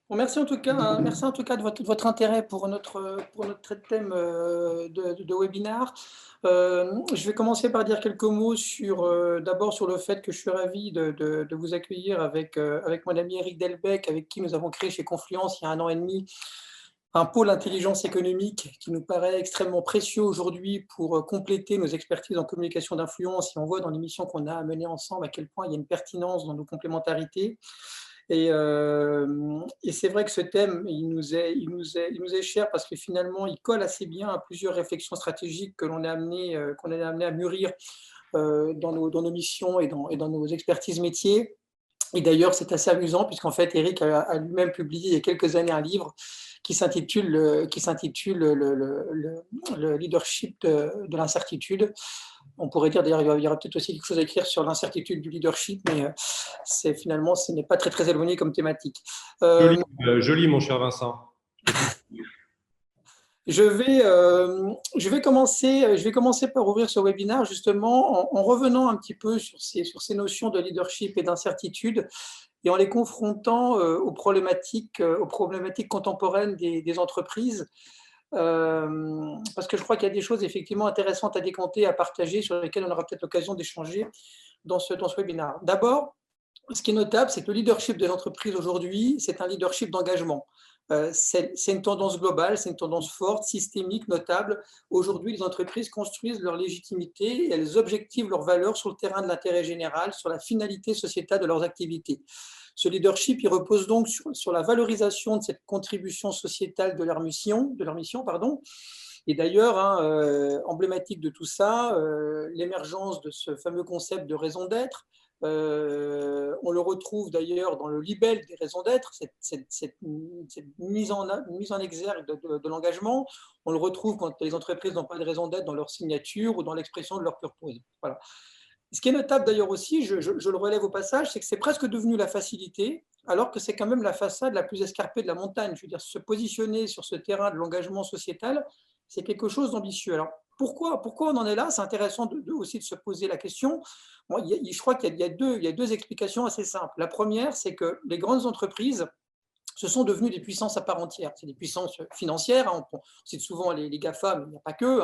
Bon, merci en tout cas de votre intérêt pour notre thème de webinar. Je vais commencer par dire quelques mots d'abord sur le fait que je suis ravi de vous accueillir avec mon ami Eric Delbecq, avec qui nous avons créé chez Confluence il y a un an et demi un pôle intelligence économique qui nous paraît extrêmement précieux aujourd'hui pour compléter nos expertises en communication d'influence. Et on voit dans l'émission qu'on a menée ensemble à quel point il y a une pertinence dans nos complémentarités. Et c'est vrai que ce thème, il nous est cher parce que finalement, il colle assez bien à plusieurs réflexions stratégiques que qu'on est amené à mûrir dans nos missions et dans nos expertises métiers. Et d'ailleurs, c'est assez amusant puisqu'en fait, Eric a lui-même publié il y a quelques années un livre qui s'intitule le leadership de l'incertitude. On pourrait dire d'ailleurs il y aura peut-être aussi quelque chose à écrire sur l'incertitude du leadership, mais finalement ce n'est pas très très éloigné comme thématique. Joli, Euh, joli, mon cher Vincent. je vais commencer par ouvrir ce webinaire justement en revenant un petit peu sur ces notions de leadership et d'incertitude et en les confrontant aux problématiques contemporaines des entreprises. Parce que je crois qu'il y a des choses effectivement intéressantes à décanter, à partager, sur lesquelles on aura peut-être l'occasion d'échanger dans ce webinaire. D'abord, ce qui est notable, c'est que le leadership des entreprises aujourd'hui, c'est un leadership d'engagement. C'est une tendance globale, c'est une tendance forte, systémique, notable. Aujourd'hui, les entreprises construisent leur légitimité et elles objectivent leurs valeurs sur le terrain de l'intérêt général, sur la finalité sociétale de leurs activités. Ce leadership, il repose donc sur la valorisation de cette contribution sociétale de leur mission, pardon. Et d'ailleurs, emblématique de tout ça, l'émergence de ce fameux concept de raison d'être. On le retrouve d'ailleurs dans le libelle des raisons d'être, cette mise en exergue de l'engagement. On le retrouve quand les entreprises n'ont pas de raison d'être dans leur signature ou dans l'expression de leur purpose. Voilà. Ce qui est notable d'ailleurs aussi, je le relève au passage, c'est que c'est presque devenu la facilité, alors que c'est quand même la façade la plus escarpée de la montagne. Je veux dire, se positionner sur ce terrain de l'engagement sociétal, c'est quelque chose d'ambitieux. Alors, pourquoi on en est là? C'est intéressant aussi de se poser la question. Bon, je crois qu'il y a deux explications assez simples. La première, c'est que les grandes entreprises ce sont devenus des puissances à part entière. C'est des puissances financières, hein, on cite souvent les GAFA, mais il n'y a pas que.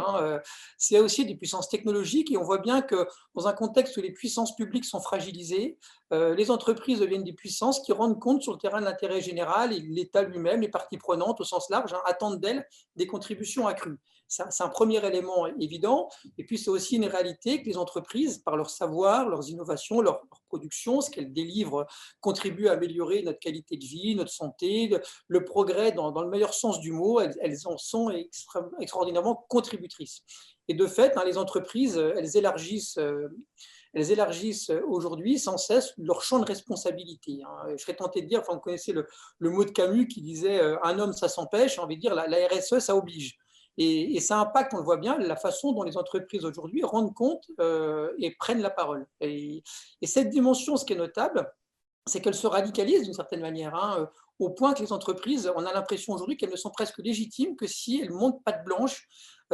C'est aussi des puissances technologiques et on voit bien que dans un contexte où les puissances publiques sont fragilisées, les entreprises deviennent des puissances qui rendent compte sur le terrain de l'intérêt général et l'État lui-même, les parties prenantes au sens large, attendent d'elles des contributions accrues. C'est un premier élément évident. Et puis, c'est aussi une réalité que les entreprises, par leur savoir, leurs innovations, leur production, ce qu'elles délivrent, contribuent à améliorer notre qualité de vie, notre santé, le progrès dans le meilleur sens du mot. Elles en sont extraordinairement contributrices. Et de fait, les entreprises, elles élargissent aujourd'hui sans cesse leur champ de responsabilité. Je serais tenté de dire, enfin, vous connaissez le mot de Camus qui disait un homme, ça s'empêche. J'ai envie de dire, la RSE, ça oblige. Et ça impacte, on le voit bien, la façon dont les entreprises aujourd'hui rendent compte et prennent la parole. Et cette dimension, ce qui est notable, c'est qu'elle se radicalise d'une certaine manière, au point que les entreprises, on a l'impression aujourd'hui qu'elles ne sont presque légitimes que si elles montent patte blanche,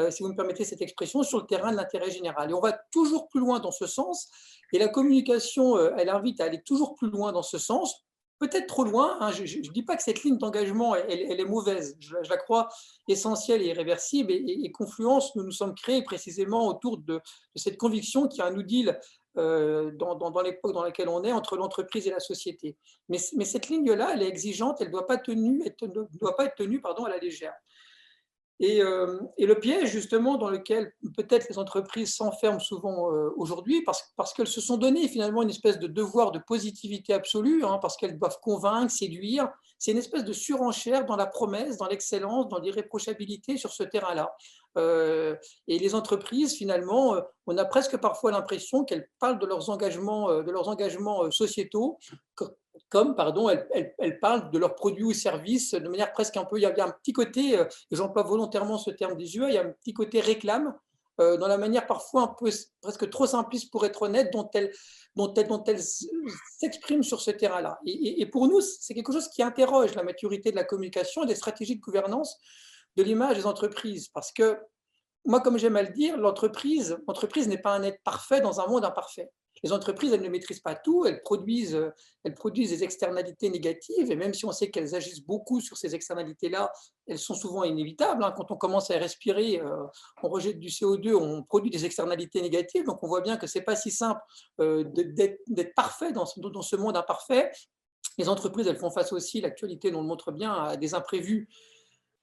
si vous me permettez cette expression, sur le terrain de l'intérêt général. Et on va toujours plus loin dans ce sens, et la communication, elle invite à aller toujours plus loin dans ce sens, peut-être trop loin. Je ne dis pas que cette ligne d'engagement, elle est mauvaise, je la crois essentielle et irréversible, et Confluence, nous nous sommes créés précisément autour de cette conviction qu'il y a un New Deal dans l'époque dans laquelle on est, entre l'entreprise et la société. Mais cette ligne-là, elle est exigeante, elle ne doit pas être tenue à la légère. Et le piège, justement, dans lequel peut-être les entreprises s'enferment souvent aujourd'hui, parce qu'elles se sont donné finalement une espèce de devoir de positivité absolue, parce qu'elles doivent convaincre, séduire, c'est une espèce de surenchère dans la promesse, dans l'excellence, dans l'irréprochabilité sur ce terrain-là. Et les entreprises, finalement, on a presque parfois l'impression qu'elles parlent de leurs engagements sociétaux, comme pardon, elles parlent de leurs produits ou services de manière presque un peu, il y a un petit côté, et j'emploie volontairement ce terme désuet, il y a un petit côté réclame dans la manière parfois un peu presque trop simpliste pour être honnête, dont elles s'expriment sur ce terrain-là. Et pour nous, c'est quelque chose qui interroge la maturité de la communication et des stratégies de gouvernance de l'image des entreprises. Parce que moi, comme j'aime à le dire, l'entreprise n'est pas un être parfait dans un monde imparfait. Les entreprises, elles ne maîtrisent pas tout, elles produisent des externalités négatives, et même si on sait qu'elles agissent beaucoup sur ces externalités-là, elles sont souvent inévitables. Quand on commence à respirer, on rejette du CO2, on produit des externalités négatives, donc on voit bien que ce n'est pas si simple d'être parfait dans ce monde imparfait. Les entreprises, elles font face aussi, l'actualité nous le montre bien, à des imprévus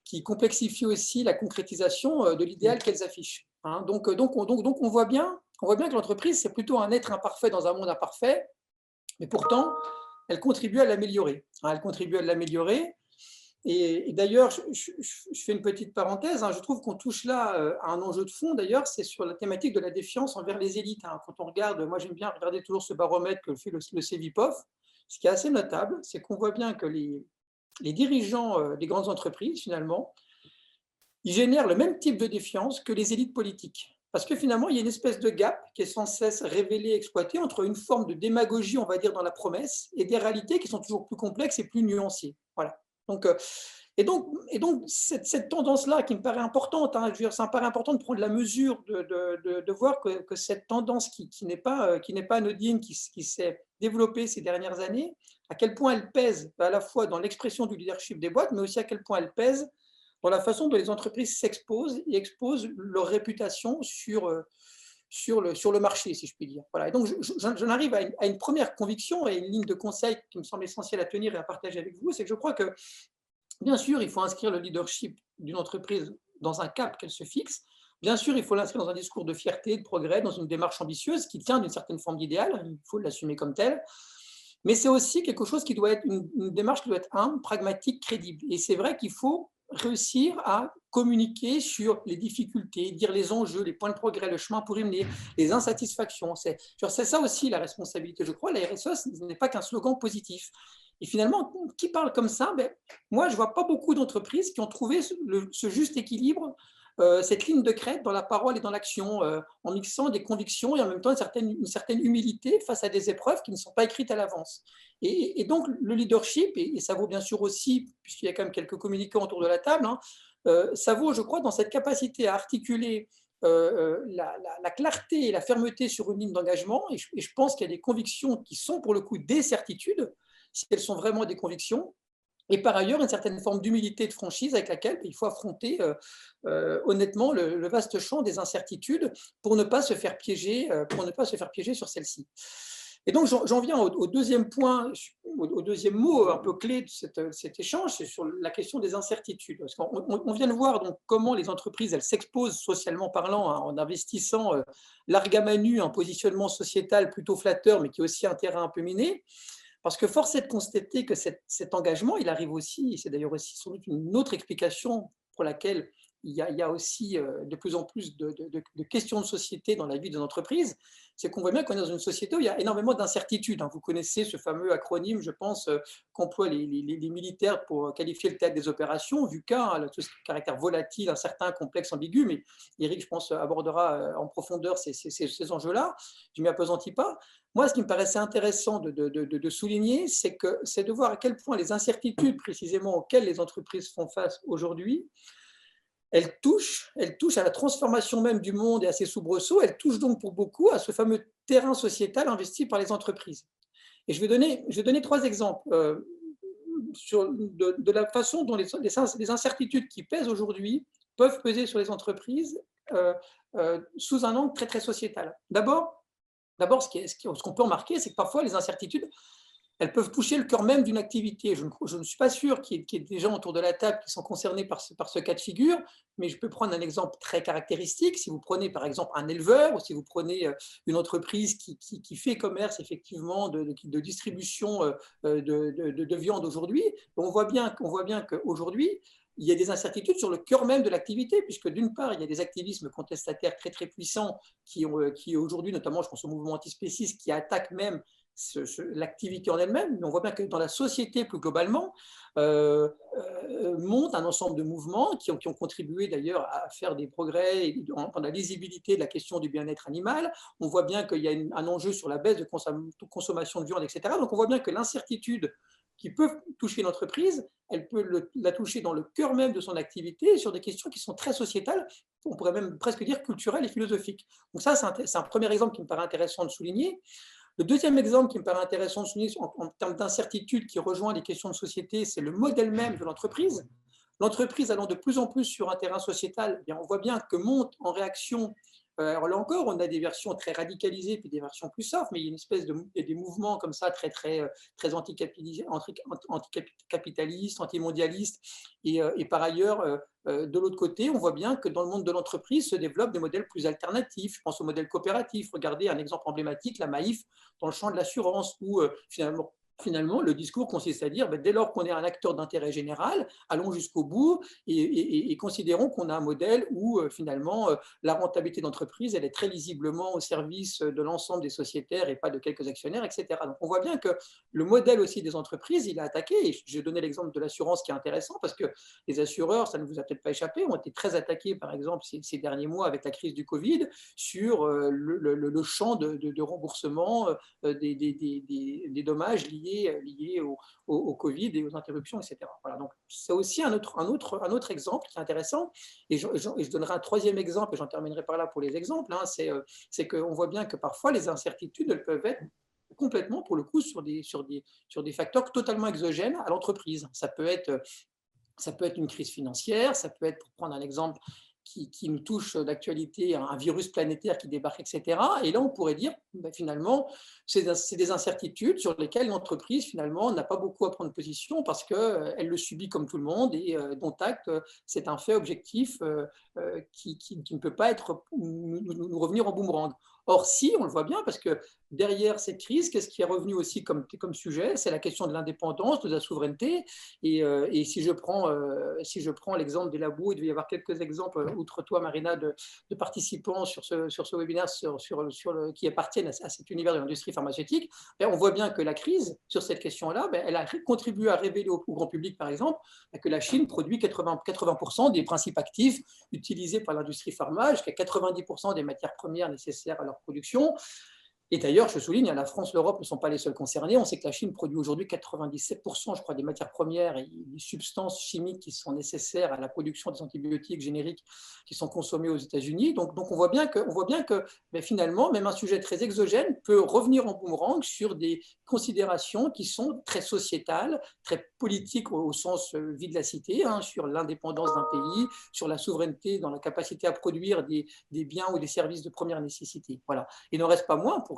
qui complexifient aussi la concrétisation de l'idéal qu'elles affichent. Donc, on voit bien que l'entreprise, c'est plutôt un être imparfait dans un monde imparfait, mais pourtant, elle contribue à l'améliorer. Elle contribue à l'améliorer. Et d'ailleurs, je fais une petite parenthèse, je trouve qu'on touche là à un enjeu de fond, d'ailleurs, c'est sur la thématique de la défiance envers les élites. Quand on regarde, moi j'aime bien regarder toujours ce baromètre que fait le CEVIPOF, ce qui est assez notable, c'est qu'on voit bien que les dirigeants des grandes entreprises, finalement, ils génèrent le même type de défiance que les élites politiques. Parce que finalement, il y a une espèce de gap qui est sans cesse révélé, exploité entre une forme de démagogie, on va dire, dans la promesse, et des réalités qui sont toujours plus complexes et plus nuancées. Voilà. Donc, cette tendance-là qui me paraît importante, ça me paraît important de prendre la mesure, de voir que cette tendance qui n'est pas anodine, qui s'est développée ces dernières années, à quel point elle pèse à la fois dans l'expression du leadership des boîtes, mais aussi à quel point elle pèse dans la façon dont les entreprises s'exposent et exposent leur réputation sur le marché, si je puis dire. Voilà. Et donc, j'en arrive à une première conviction et une ligne de conseil qui me semble essentielle à tenir et à partager avec vous, c'est que je crois que, bien sûr, il faut inscrire le leadership d'une entreprise dans un cap qu'elle se fixe. Bien sûr, il faut l'inscrire dans un discours de fierté, de progrès, dans une démarche ambitieuse qui tient d'une certaine forme d'idéal, il faut l'assumer comme tel. Mais c'est aussi quelque chose qui doit être une démarche qui doit être humble, pragmatique, crédible. Et c'est vrai qu'il faut réussir à communiquer sur les difficultés, dire les enjeux, les points de progrès, le chemin pour y mener, les insatisfactions. C'est ça aussi la responsabilité, je crois. La RSE, ce n'est pas qu'un slogan positif. Et finalement, qui parle comme ça, moi, je ne vois pas beaucoup d'entreprises qui ont trouvé ce juste équilibre, cette ligne de crête dans la parole et dans l'action, en mixant des convictions et en même temps une certaine humilité face à des épreuves qui ne sont pas écrites à l'avance. Et donc, le leadership, et ça vaut bien sûr aussi, puisqu'il y a quand même quelques communicants autour de la table, ça vaut, je crois, dans cette capacité à articuler la clarté et la fermeté sur une ligne d'engagement. Et je pense qu'il y a des convictions qui sont pour le coup des certitudes, si elles sont vraiment des convictions. Et par ailleurs, une certaine forme d'humilité et de franchise avec laquelle il faut affronter honnêtement le vaste champ des incertitudes pour ne pas se faire piéger, sur celle-ci. Et donc, j'en viens au deuxième point, au deuxième mot un peu clé de cet échange, c'est sur la question des incertitudes. Parce qu'on vient de voir donc comment les entreprises elles s'exposent socialement parlant en investissant l'argamanu, un positionnement sociétal plutôt flatteur, mais qui est aussi un terrain un peu miné. Parce que force est de constater que cet engagement, il arrive aussi, et c'est d'ailleurs aussi sans doute une autre explication pour laquelle il y a aussi de plus en plus de questions de société dans la vie des entreprises, c'est qu'on voit bien qu'on est dans une société où il y a énormément d'incertitudes. Vous connaissez ce fameux acronyme, je pense, qu'emploient les militaires pour qualifier le théâtre des opérations, VUCA, tout ce caractère volatile, incertain, complexe, ambigu, mais Eric, je pense, abordera en profondeur ces enjeux-là. Je ne m'y appesantis pas. Moi, ce qui me paraissait intéressant de souligner, c'est de voir à quel point les incertitudes précisément auxquelles les entreprises font face aujourd'hui, elles touchent à la transformation même du monde et à ses soubresauts, elles touchent donc pour beaucoup à ce fameux terrain sociétal investi par les entreprises. Et je vais donner 3 exemples de la façon dont les incertitudes qui pèsent aujourd'hui peuvent peser sur les entreprises sous un angle très, très sociétal. D'abord, ce qu'on peut remarquer, c'est que parfois les incertitudes, elles peuvent toucher le cœur même d'une activité. Je ne suis pas sûr qu'il y ait des gens autour de la table qui sont concernés par ce cas de figure, mais je peux prendre un exemple très caractéristique. Si vous prenez par exemple un éleveur, ou si vous prenez une entreprise qui fait commerce effectivement de distribution de viande aujourd'hui, on voit bien qu'aujourd'hui, il y a des incertitudes sur le cœur même de l'activité, puisque d'une part, il y a des activismes contestataires très très puissants qui aujourd'hui, notamment je pense au mouvement antispéciste, qui attaquent même l'activité en elle-même, mais on voit bien que dans la société plus globalement, monte un ensemble de mouvements qui ont contribué d'ailleurs à faire des progrès dans la lisibilité de la question du bien-être animal. On voit bien qu'il y a un enjeu sur la baisse de consommation de viande, etc. Donc on voit bien que l'incertitude qui peut toucher une entreprise, elle peut la toucher dans le cœur même de son activité sur des questions qui sont très sociétales, on pourrait même presque dire culturelles et philosophiques. Donc ça, c'est un premier exemple qui me paraît intéressant de souligner. Le deuxième exemple qui me paraît intéressant de souligner en termes d'incertitude qui rejoint les questions de société, c'est le modèle même de l'entreprise. L'entreprise allant de plus en plus sur un terrain sociétal, eh bien, on voit bien que monte en réaction. Alors là encore, on a des versions très radicalisées puis des versions plus soft, mais il y a une espèce des mouvements comme ça très anticapitalistes, antimondialistes. Et par ailleurs, de l'autre côté, on voit bien que dans le monde de l'entreprise se développent des modèles plus alternatifs. Je pense au modèle coopératif. Regardez un exemple emblématique, la Maïf, dans le champ de l'assurance, où finalement, le discours consiste à dire, dès lors qu'on est un acteur d'intérêt général, allons jusqu'au bout et considérons qu'on a un modèle où finalement la rentabilité d'entreprise, elle est très visiblement au service de l'ensemble des sociétaires et pas de quelques actionnaires, etc. Donc on voit bien que le modèle aussi des entreprises, il est attaqué. Et je donnais l'exemple de l'assurance qui est intéressant parce que les assureurs, ça ne vous a peut-être pas échappé, ont été très attaqués par exemple ces derniers mois avec la crise du Covid sur le champ de remboursement des dommages liés au Covid et aux interruptions, etc. Voilà, donc c'est aussi un autre exemple qui est intéressant. Et je donnerai un troisième exemple, et j'en terminerai par là pour les exemples, c'est qu'on voit bien que parfois les incertitudes, elles peuvent être complètement, pour le coup, sur des facteurs totalement exogènes à l'entreprise. Ça peut être une crise financière, ça peut être, pour prendre un exemple qui nous touche d'actualité, un virus planétaire qui débarque, etc. Et là, on pourrait dire, finalement, c'est des incertitudes sur lesquelles l'entreprise, finalement, n'a pas beaucoup à prendre position parce qu'elle le subit comme tout le monde et dont acte, c'est un fait objectif qui ne peut pas nous revenir en boomerang. Or, si, on le voit bien, parce que derrière cette crise, qu'est-ce qui est revenu aussi comme sujet? C'est la question de l'indépendance, de la souveraineté. Et si je prends l'exemple des labos, il devait y avoir quelques exemples, outre toi, Marina, de participants sur ce webinaire qui appartiennent à cet univers de l'industrie pharmaceutique. Et on voit bien que la crise, sur cette question-là, elle a contribué à révéler au grand public, par exemple, que la Chine produit 80% des principes actifs utilisés par l'industrie pharma, jusqu'à 90% des matières premières nécessaires à leur production. Et d'ailleurs, je souligne, la France, l'Europe ne sont pas les seuls concernés. On sait que la Chine produit aujourd'hui 97%, je crois, des matières premières et des substances chimiques qui sont nécessaires à la production des antibiotiques génériques qui sont consommés aux États-Unis. Donc on voit bien que finalement, même un sujet très exogène peut revenir en boomerang sur des considérations qui sont très sociétales, très politiques au sens vie de la cité, sur l'indépendance d'un pays, sur la souveraineté dans la capacité à produire des biens ou des services de première nécessité. Voilà. Il n'en reste pas moins, pour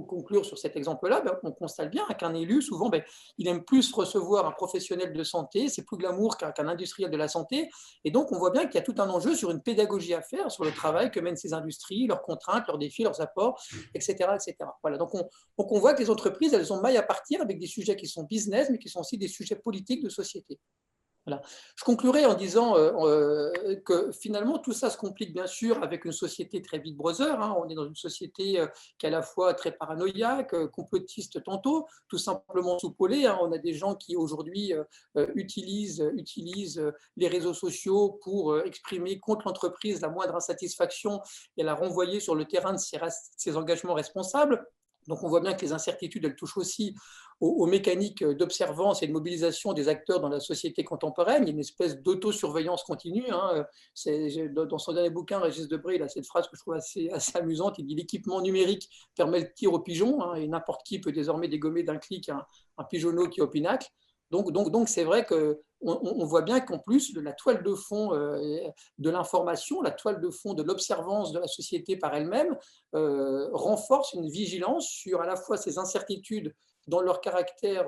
conclure sur cet exemple-là, on constate bien qu'un élu, souvent, il aime plus recevoir un professionnel de santé, c'est plus glamour qu'un industriel de la santé. Et donc, on voit bien qu'il y a tout un enjeu sur une pédagogie à faire, sur le travail que mènent ces industries, leurs contraintes, leurs défis, leurs apports, etc. etc. Voilà. Donc, on voit que les entreprises, elles ont maille à partir avec des sujets qui sont business, mais qui sont aussi des sujets politiques de société. Voilà. Je conclurai en disant que finalement tout ça se complique bien sûr avec une société très Big Brother. On est dans une société qui est à la fois très paranoïaque, complotiste tantôt, tout simplement sous-polée. On a des gens qui aujourd'hui utilisent les réseaux sociaux pour exprimer contre l'entreprise la moindre insatisfaction et la renvoyer sur le terrain de ses engagements responsables. Donc on voit bien que les incertitudes, elles touchent aussi aux mécaniques d'observance et de mobilisation des acteurs dans la société contemporaine. Il y a une espèce d'autosurveillance continue. Dans son dernier bouquin, Régis Debray, il a cette phrase que je trouve assez amusante. Il dit « L'équipement numérique permet le tir au pigeon, et n'importe qui peut désormais dégommer d'un clic un pigeonneau qui est au pinacle ». Donc c'est vrai qu'on voit bien qu'en plus, la toile de fond de l'information, la toile de fond de l'observance de la société par elle-même renforce une vigilance sur à la fois ces incertitudes dans leur caractère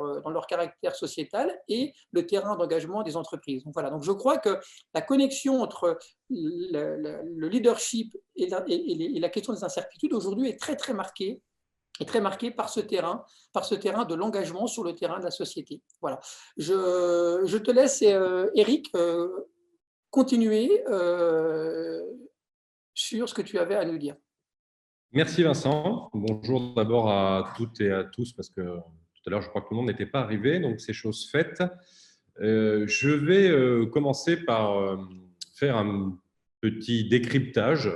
sociétal et le terrain d'engagement des entreprises. Donc, voilà. Donc je crois que la connexion entre le leadership et la question des incertitudes aujourd'hui est très très marquée par ce terrain de l'engagement sur le terrain de la société. Voilà. Je te laisse, Eric, continuer sur ce que tu avais à nous dire. Merci Vincent. Bonjour d'abord à toutes et à tous, parce que tout à l'heure, je crois que tout le monde n'était pas arrivé, donc c'est chose faite. Je vais commencer par faire un petit décryptage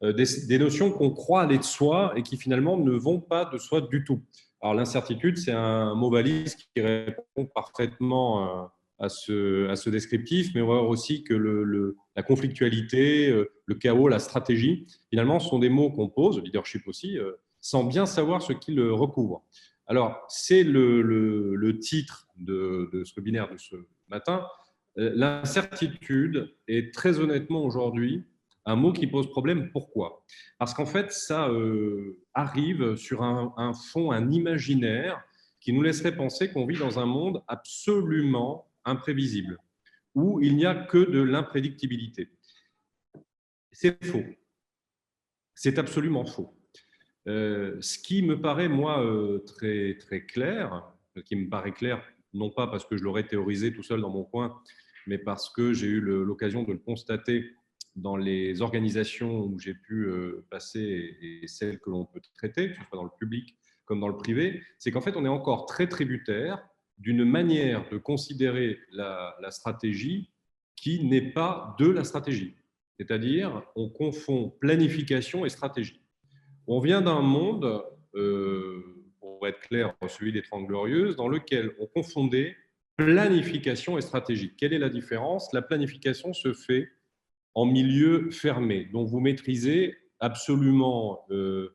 des notions qu'on croit aller de soi et qui finalement ne vont pas de soi du tout. Alors, l'incertitude, c'est un mot valise qui répond parfaitement à ce descriptif, mais on va voir aussi que la conflictualité, le chaos, la stratégie, finalement, sont des mots qu'on pose, le leadership aussi, sans bien savoir ce qu'ils recouvrent. Alors, c'est le titre de ce webinaire de ce matin. L'incertitude est très honnêtement aujourd'hui un mot qui pose problème. Pourquoi? Parce qu'en fait, ça arrive sur un fond, un imaginaire qui nous laisserait penser qu'on vit dans un monde absolument imprévisible, où il n'y a que de l'imprédictibilité. C'est faux. C'est absolument faux. Ce qui me paraît, moi, très, très clair, qui me paraît clair, non pas parce que je l'aurais théorisé tout seul dans mon coin, mais parce que j'ai eu l'occasion de le constater dans les organisations où j'ai pu passer et celles que l'on peut traiter, que ce soit dans le public comme dans le privé, c'est qu'en fait, on est encore très tributaire d'une manière de considérer la stratégie qui n'est pas de la stratégie. C'est-à-dire, on confond planification et stratégie. On vient d'un monde, pour être clair, celui des 30 Glorieuses, dans lequel on confondait planification et stratégie. Quelle est la différence? La planification se fait en milieu fermé, dont vous maîtrisez absolument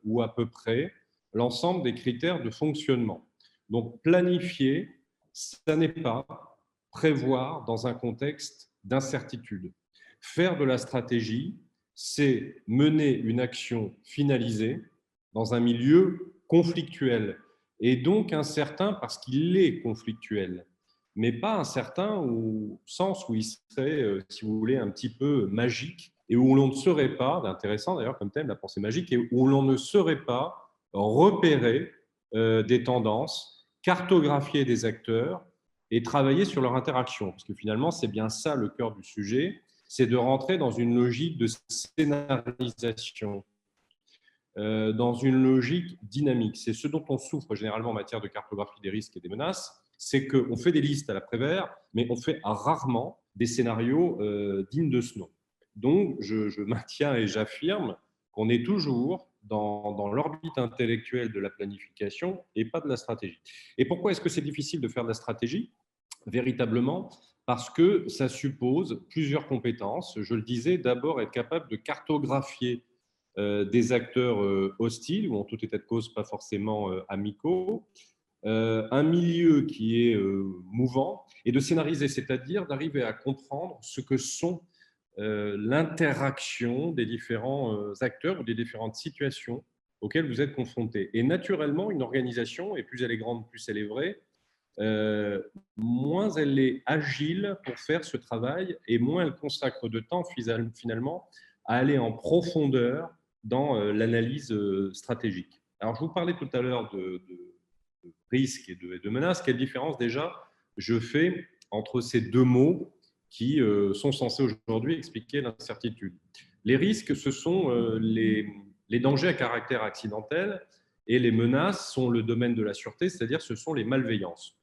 ou à peu près l'ensemble des critères de fonctionnement. Donc, planifier, ça n'est pas prévoir dans un contexte d'incertitude. Faire de la stratégie, c'est mener une action finalisée dans un milieu conflictuel, et donc incertain parce qu'il est conflictuel, mais pas incertain au sens où il serait, si vous voulez, un petit peu magique, et où l'on ne saurait pas, intéressant d'ailleurs comme thème, la pensée magique, et où l'on ne saurait pas repérer des tendances, cartographier des acteurs et travailler sur leur interaction. Parce que finalement, c'est bien ça le cœur du sujet, c'est de rentrer dans une logique de scénarisation, dans une logique dynamique. C'est ce dont on souffre généralement en matière de cartographie des risques et des menaces, c'est qu'on fait des listes à la Prévert, mais on fait rarement des scénarios dignes de ce nom. Donc, je maintiens et j'affirme qu'on est toujours dans l'orbite intellectuelle de la planification et pas de la stratégie. Et pourquoi est-ce que c'est difficile de faire de la stratégie? Véritablement, parce que ça suppose plusieurs compétences. Je le disais, d'abord être capable de cartographier des acteurs hostiles, ou en tout état de cause pas forcément amicaux, un milieu qui est mouvant, et de scénariser, c'est-à-dire d'arriver à comprendre ce que sont l'interaction des différents acteurs ou des différentes situations auxquelles vous êtes confrontés. Et naturellement, une organisation, et plus elle est grande, plus elle est vraie, moins elle est agile pour faire ce travail, et moins elle consacre de temps finalement à aller en profondeur dans l'analyse stratégique. Alors, je vous parlais tout à l'heure de risques et de menaces. Quelle différence déjà je fais entre ces deux mots qui sont censés aujourd'hui expliquer l'incertitude? Les risques, ce sont les dangers à caractère accidentel, et les menaces sont le domaine de la sûreté, c'est-à-dire ce sont les malveillances.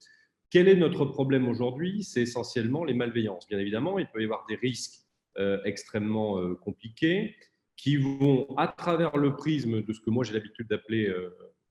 Quel est notre problème aujourd'hui? C'est essentiellement les malveillances. Bien évidemment, il peut y avoir des risques extrêmement compliqués qui vont, à travers le prisme de ce que moi j'ai l'habitude d'appeler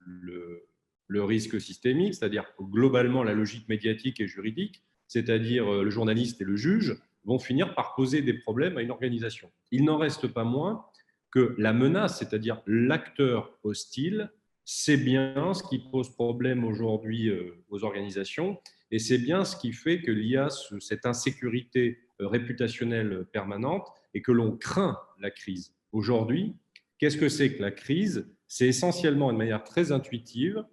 le risque systémique, c'est-à-dire globalement la logique médiatique et juridique, c'est-à-dire le journaliste et le juge, vont finir par poser des problèmes à une organisation. Il n'en reste pas moins que la menace, c'est-à-dire l'acteur hostile, c'est bien ce qui pose problème aujourd'hui aux organisations, et c'est bien ce qui fait qu'il y a cette insécurité réputationnelle permanente et que l'on craint la crise. Aujourd'hui, qu'est-ce que c'est que la crise? C'est essentiellement, de manière très intuitive,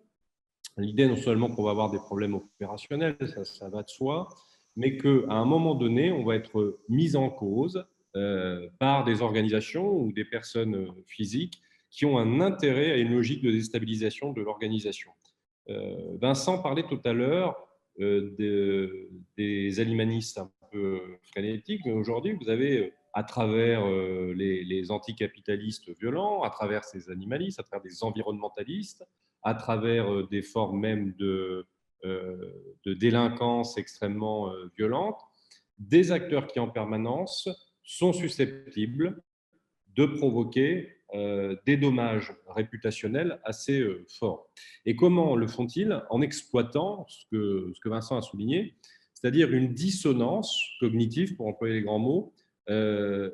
l'idée non seulement qu'on va avoir des problèmes opérationnels, ça va de soi, mais qu'à un moment donné, on va être mis en cause par des organisations ou des personnes physiques qui ont un intérêt à une logique de déstabilisation de l'organisation. Vincent parlait tout à l'heure des animalistes un peu frénétiques, mais aujourd'hui, vous avez, à travers les anticapitalistes violents, à travers ces animalistes, à travers des environnementalistes, à travers des formes même de délinquance extrêmement violente, des acteurs qui en permanence sont susceptibles de provoquer des dommages réputationnels assez forts. Et comment le font-ils? En exploitant ce que Vincent a souligné, c'est-à-dire une dissonance cognitive, pour employer les grands mots,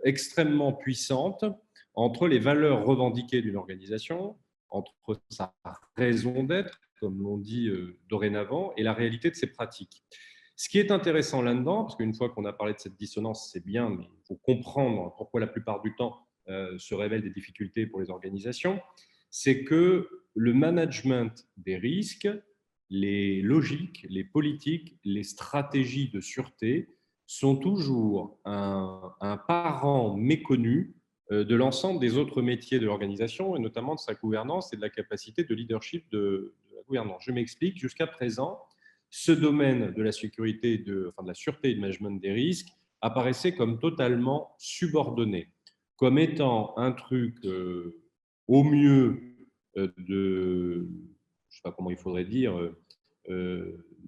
extrêmement puissante entre les valeurs revendiquées d'une organisation, entre sa raison d'être, comme l'on dit dorénavant, et la réalité de ses pratiques. Ce qui est intéressant là-dedans, parce qu'une fois qu'on a parlé de cette dissonance, c'est bien, mais il faut comprendre pourquoi la plupart du temps se révèlent des difficultés pour les organisations, c'est que le management des risques, les logiques, les politiques, les stratégies de sûreté sont toujours un parent méconnu de l'ensemble des autres métiers de l'organisation, et notamment de sa gouvernance et de la capacité de leadership de la gouvernance. Je m'explique, jusqu'à présent, ce domaine de la sécurité, de la sûreté et du management des risques apparaissait comme totalement subordonné, comme étant un truc au mieux de, je ne sais pas comment il faudrait dire,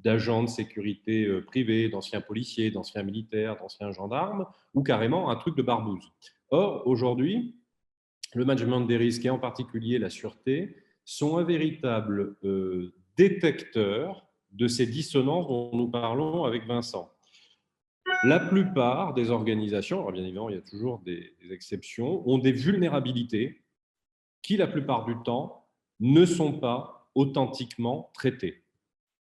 d'agents de sécurité privés, d'anciens policiers, d'anciens militaires, d'anciens gendarmes, ou carrément un truc de barbouze. Or, aujourd'hui, le management des risques et en particulier la sûreté sont un véritable détecteur de ces dissonances dont nous parlons avec Vincent. La plupart des organisations, alors bien évidemment il y a toujours des exceptions, ont des vulnérabilités qui la plupart du temps ne sont pas authentiquement traitées.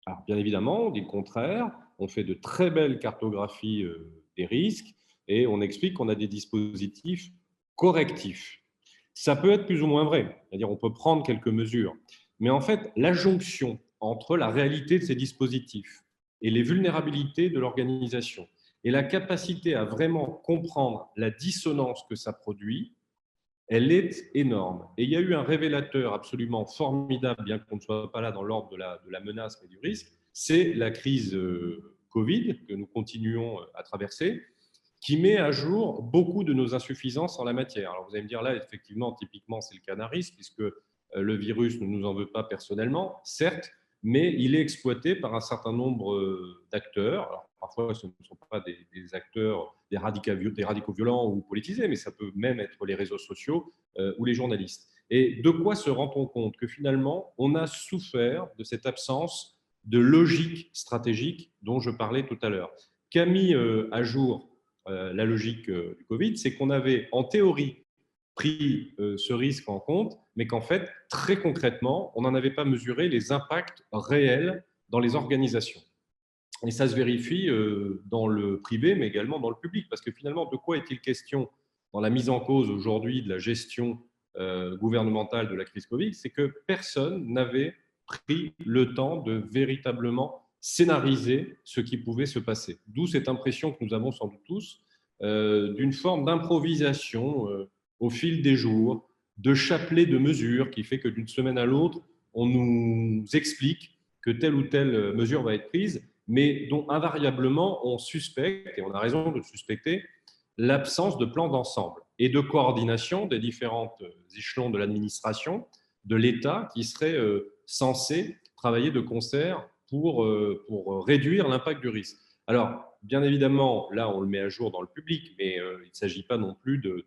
Alors, bien évidemment, on dit le contraire, on fait de très belles cartographies des risques et on explique qu'on a des dispositifs correctifs. Ça peut être plus ou moins vrai, c'est-à-dire on peut prendre quelques mesures, mais en fait, la jonction entre la réalité de ces dispositifs et les vulnérabilités de l'organisation et la capacité à vraiment comprendre la dissonance que ça produit, elle est énorme. Et il y a eu un révélateur absolument formidable, bien qu'on ne soit pas là dans l'ordre de la menace mais du risque, c'est la crise Covid que nous continuons à traverser, qui met à jour beaucoup de nos insuffisances en la matière. Alors vous allez me dire là, effectivement, typiquement, c'est le canaris, puisque le virus ne nous en veut pas personnellement, certes, mais il est exploité par un certain nombre d'acteurs. Alors, parfois, ce ne sont pas des acteurs, des radicaux violents ou politisés, mais ça peut même être les réseaux sociaux ou les journalistes. Et de quoi se rend-on compte? Que finalement, on a souffert de cette absence de logique stratégique dont je parlais tout à l'heure. Qu'a mis à jour la logique du Covid, c'est qu'on avait en théorie pris ce risque en compte, mais qu'en fait, très concrètement, on n'en avait pas mesuré les impacts réels dans les organisations. Et ça se vérifie dans le privé, mais également dans le public, parce que finalement, de quoi est-il question dans la mise en cause aujourd'hui de la gestion gouvernementale de la crise Covid? C'est que personne n'avait pris le temps de véritablement scénariser ce qui pouvait se passer. D'où cette impression que nous avons sans doute tous d'une forme d'improvisation au fil des jours, de chapelet de mesures qui fait que d'une semaine à l'autre, on nous explique que telle ou telle mesure va être prise, mais dont invariablement on suspecte, et on a raison de le suspecter, l'absence de plan d'ensemble et de coordination des différents échelons de l'administration, de l'État, qui seraient censés travailler de concert pour réduire l'impact du risque. Alors, bien évidemment, là, on le met à jour dans le public, mais il ne s'agit pas non plus de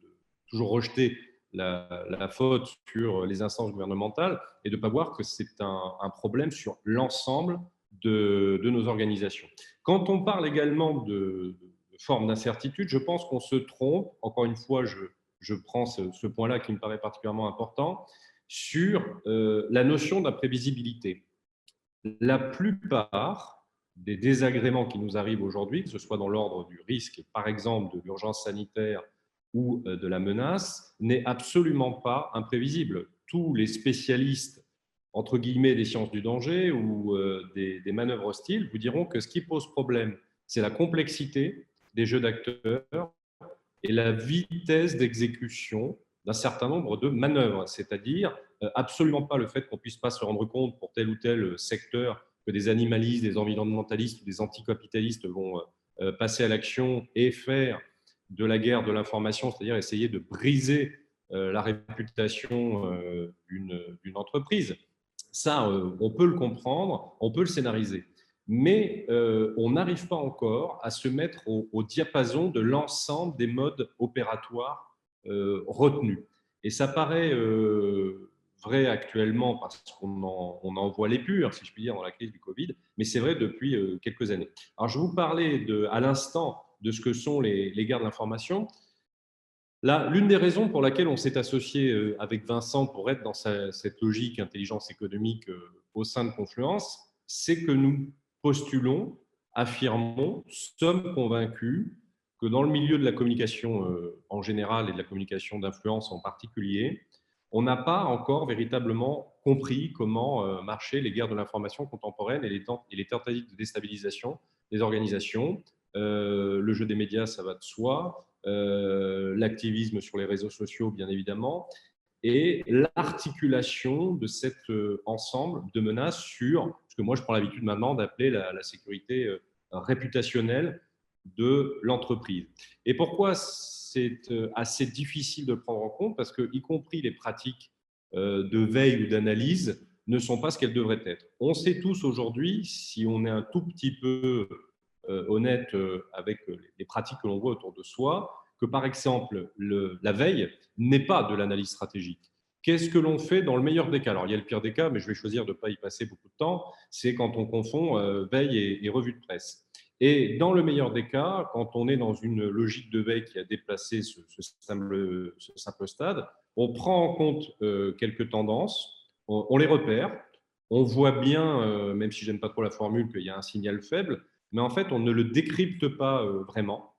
toujours rejeter la faute sur les instances gouvernementales et de ne pas voir que c'est un problème sur l'ensemble de nos organisations. Quand on parle également de forme d'incertitude, je pense qu'on se trompe. Encore une fois, je prends ce point-là qui me paraît particulièrement important, sur la notion d'imprévisibilité. La plupart des désagréments qui nous arrivent aujourd'hui, que ce soit dans l'ordre du risque, par exemple de l'urgence sanitaire ou de la menace, n'est absolument pas imprévisible. Tous les spécialistes, entre guillemets, des sciences du danger ou des manœuvres hostiles vous diront que ce qui pose problème, c'est la complexité des jeux d'acteurs et la vitesse d'exécution d'un certain nombre de manœuvres, c'est-à-dire absolument pas le fait qu'on ne puisse pas se rendre compte pour tel ou tel secteur que des animalistes, des environnementalistes ou des anticapitalistes vont passer à l'action et faire de la guerre de l'information, c'est-à-dire essayer de briser la réputation d'une entreprise. Ça, on peut le comprendre, on peut le scénariser. Mais on n'arrive pas encore à se mettre au diapason de l'ensemble des modes opératoires retenus. Et ça paraît vrai actuellement parce on en voit l'épure, si je puis dire, dans la crise du Covid, mais c'est vrai depuis quelques années. Alors, je vous parlais à l'instant de ce que sont les guerres de l'information. Là, l'une des raisons pour laquelle on s'est associé avec Vincent pour être dans cette logique intelligence économique au sein de Confluence, c'est que nous postulons, affirmons, sommes convaincus que dans le milieu de la communication en général et de la communication d'influence en particulier, on n'a pas encore véritablement compris comment marchaient les guerres de l'information contemporaine et les tentatives de déstabilisation des organisations. Le jeu des médias, ça va de soi. L'activisme sur les réseaux sociaux, bien évidemment, et l'articulation de cet ensemble de menaces sur ce que moi je prends l'habitude maintenant d'appeler la sécurité réputationnelle de l'entreprise. Et pourquoi c'est assez difficile de le prendre en compte? Parce que, y compris les pratiques de veille ou d'analyse, ne sont pas ce qu'elles devraient être. On sait tous aujourd'hui, si on est un tout petit peu honnête avec les pratiques que l'on voit autour de soi, que par exemple, la veille n'est pas de l'analyse stratégique. Qu'est-ce que l'on fait dans le meilleur des cas? Alors, il y a le pire des cas, mais je vais choisir de ne pas y passer beaucoup de temps. C'est quand on confond veille et revue de presse. Et dans le meilleur des cas, quand on est dans une logique de veille qui a déplacé ce simple stade, on prend en compte quelques tendances, on les repère, on voit bien, même si je n'aime pas trop la formule, qu'il y a un signal faible, mais en fait, on ne le décrypte pas vraiment,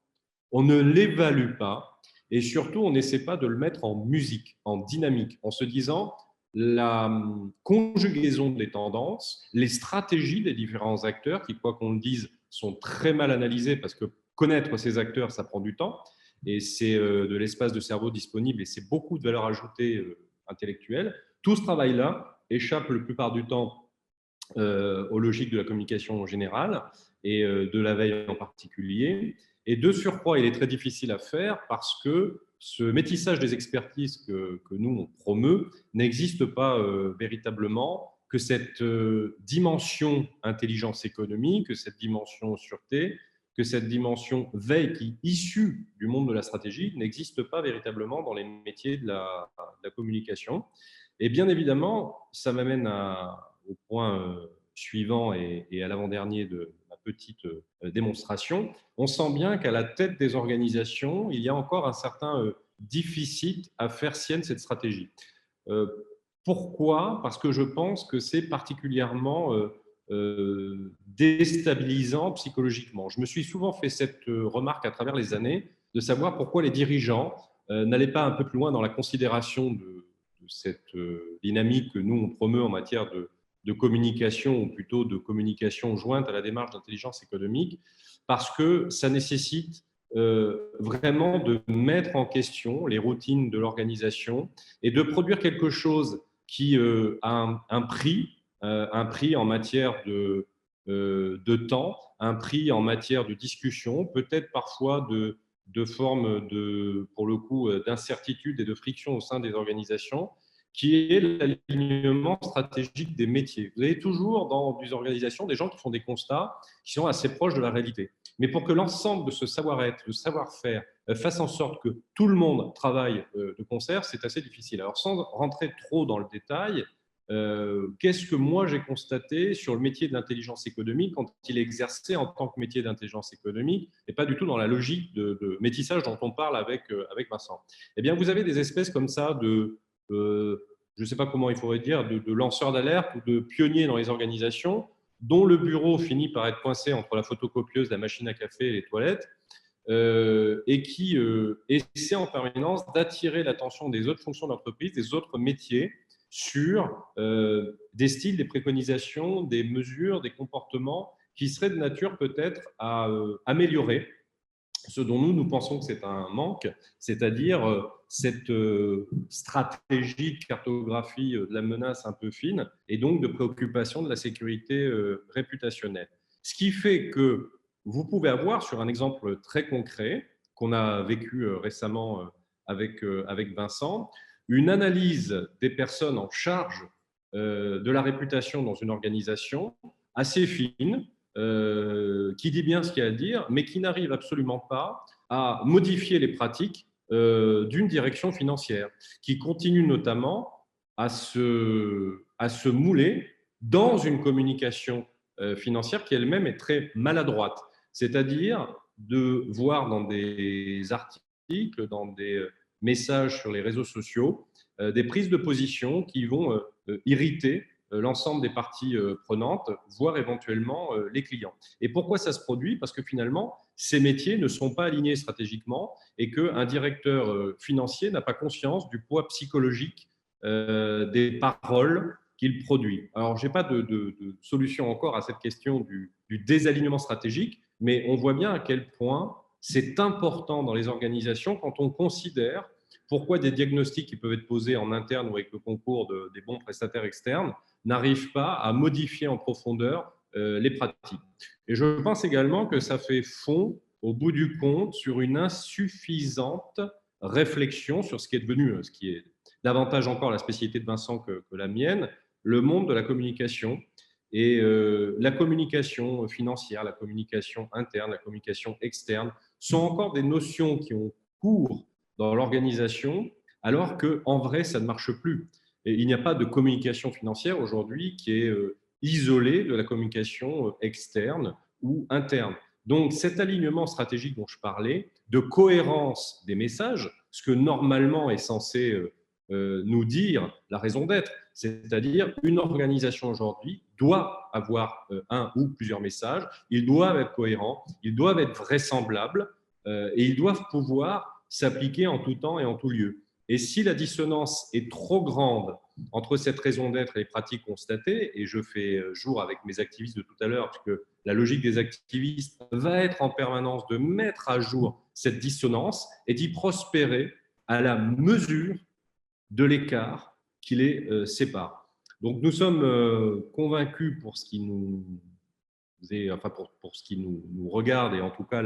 on ne l'évalue pas, et surtout, on n'essaie pas de le mettre en musique, en dynamique, en se disant la conjugaison des tendances, les stratégies des différents acteurs qui, quoi qu'on le dise, sont très mal analysés parce que connaître ces acteurs, ça prend du temps, et c'est de l'espace de cerveau disponible, et c'est beaucoup de valeur ajoutée intellectuelle. Tout ce travail-là échappe la plupart du temps aux logiques de la communication en général et de la veille en particulier. Et de surcroît, il est très difficile à faire parce que ce métissage des expertises que nous, on promeut n'existe pas véritablement, que cette dimension intelligence économique, que cette dimension sûreté, que cette dimension veille qui est issue du monde de la stratégie n'existe pas véritablement dans les métiers de la communication. Et bien évidemment, ça m'amène au point suivant et à l'avant-dernier de ma petite démonstration. On sent bien qu'à la tête des organisations, il y a encore un certain déficit à faire sienne cette stratégie. Euh, Pourquoi? Parce que je pense que c'est particulièrement déstabilisant psychologiquement. Je me suis souvent fait cette remarque à travers les années de savoir pourquoi les dirigeants n'allaient pas un peu plus loin dans la considération de cette dynamique que nous, on promeut en matière de communication, ou plutôt de communication jointe à la démarche d'intelligence économique, parce que ça nécessite vraiment de mettre en question les routines de l'organisation et de produire quelque chose qui a un prix en matière de temps, un prix en matière de discussion, peut-être parfois de formes pour le coup, d'incertitude et de friction au sein des organisations, qui est l'alignement stratégique des métiers. Vous avez toujours dans des organisations des gens qui font des constats qui sont assez proches de la réalité. Mais pour que l'ensemble de ce savoir-être, de savoir-faire, fasse en sorte que tout le monde travaille de concert, c'est assez difficile. Alors, sans rentrer trop dans le détail, qu'est-ce que moi j'ai constaté sur le métier de l'intelligence économique quand il est exercé en tant que métier d'intelligence économique et pas du tout dans la logique de métissage dont on parle avec Vincent? Eh bien, vous avez des espèces comme ça je ne sais pas comment il faudrait dire, de lanceurs d'alerte ou de pionniers dans les organisations, dont le bureau finit par être coincé entre la photocopieuse, la machine à café et les toilettes, et qui essaie en permanence d'attirer l'attention des autres fonctions d'entreprise, des autres métiers, sur des styles, des préconisations, des mesures, des comportements qui seraient de nature peut-être à améliorer ce dont nous pensons que c'est un manque, c'est-à-dire cette stratégie de cartographie de la menace un peu fine et donc de préoccupation de la sécurité réputationnelle. Ce qui fait que vous pouvez avoir, sur un exemple très concret qu'on a vécu récemment avec Vincent, une analyse des personnes en charge de la réputation dans une organisation assez fine, qui dit bien ce qu'il y a à dire, mais qui n'arrive absolument pas à modifier les pratiques d'une direction financière, qui continue notamment à se mouler dans une communication financière qui elle-même est très maladroite. C'est-à-dire de voir dans des articles, dans des messages sur les réseaux sociaux, des prises de position qui vont irriter l'ensemble des parties prenantes, voire éventuellement les clients. Et pourquoi ça se produit? Parce que finalement, ces métiers ne sont pas alignés stratégiquement et qu'un directeur financier n'a pas conscience du poids psychologique des paroles qu'il produit. Alors, je n'ai pas de solution encore à cette question du désalignement stratégique, mais on voit bien à quel point c'est important dans les organisations quand on considère pourquoi des diagnostics qui peuvent être posés en interne ou avec le concours des bons prestataires externes n'arrivent pas à modifier en profondeur les pratiques. Et je pense également que ça fait fond, au bout du compte, sur une insuffisante réflexion sur ce qui est devenu, ce qui est davantage encore la spécialité de Vincent que la mienne, le monde de la communication. Et la communication financière, la communication interne, la communication externe sont encore des notions qui ont cours dans l'organisation, alors qu'en vrai, ça ne marche plus. Et il n'y a pas de communication financière aujourd'hui qui est isolée de la communication externe ou interne. Donc, cet alignement stratégique dont je parlais, de cohérence des messages, ce que normalement est censé nous dire la raison d'être, c'est-à-dire une organisation aujourd'hui doit avoir un ou plusieurs messages, ils doivent être cohérents, ils doivent être vraisemblables et ils doivent pouvoir s'appliquer en tout temps et en tout lieu. Et si la dissonance est trop grande entre cette raison d'être et les pratiques constatées, et je fais jour avec mes activistes de tout à l'heure, puisque la logique des activistes va être en permanence de mettre à jour cette dissonance et d'y prospérer à la mesure de l'écart qui les sépare. Donc nous sommes convaincus pour ce qui nous enfin pour ce qui nous regarde et en tout cas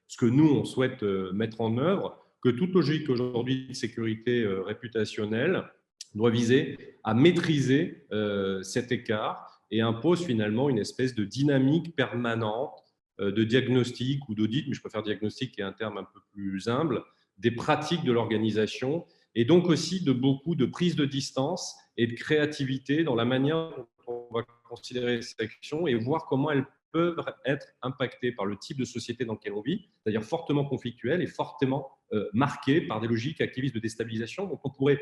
ce que nous on souhaite mettre en œuvre, que toute logique aujourd'hui de sécurité réputationnelle doit viser à maîtriser cet écart et impose finalement une espèce de dynamique permanente de diagnostic ou d'audit, mais je préfère diagnostic qui est un terme un peu plus humble, des pratiques de l'organisation et donc aussi de beaucoup de prise de distance et de créativité dans la manière dont on va considérer ces actions et voir comment elles peuvent être impactées par le type de société dans lequel on vit, c'est-à-dire fortement conflictuelle et fortement marquée par des logiques activistes de déstabilisation. Donc on pourrait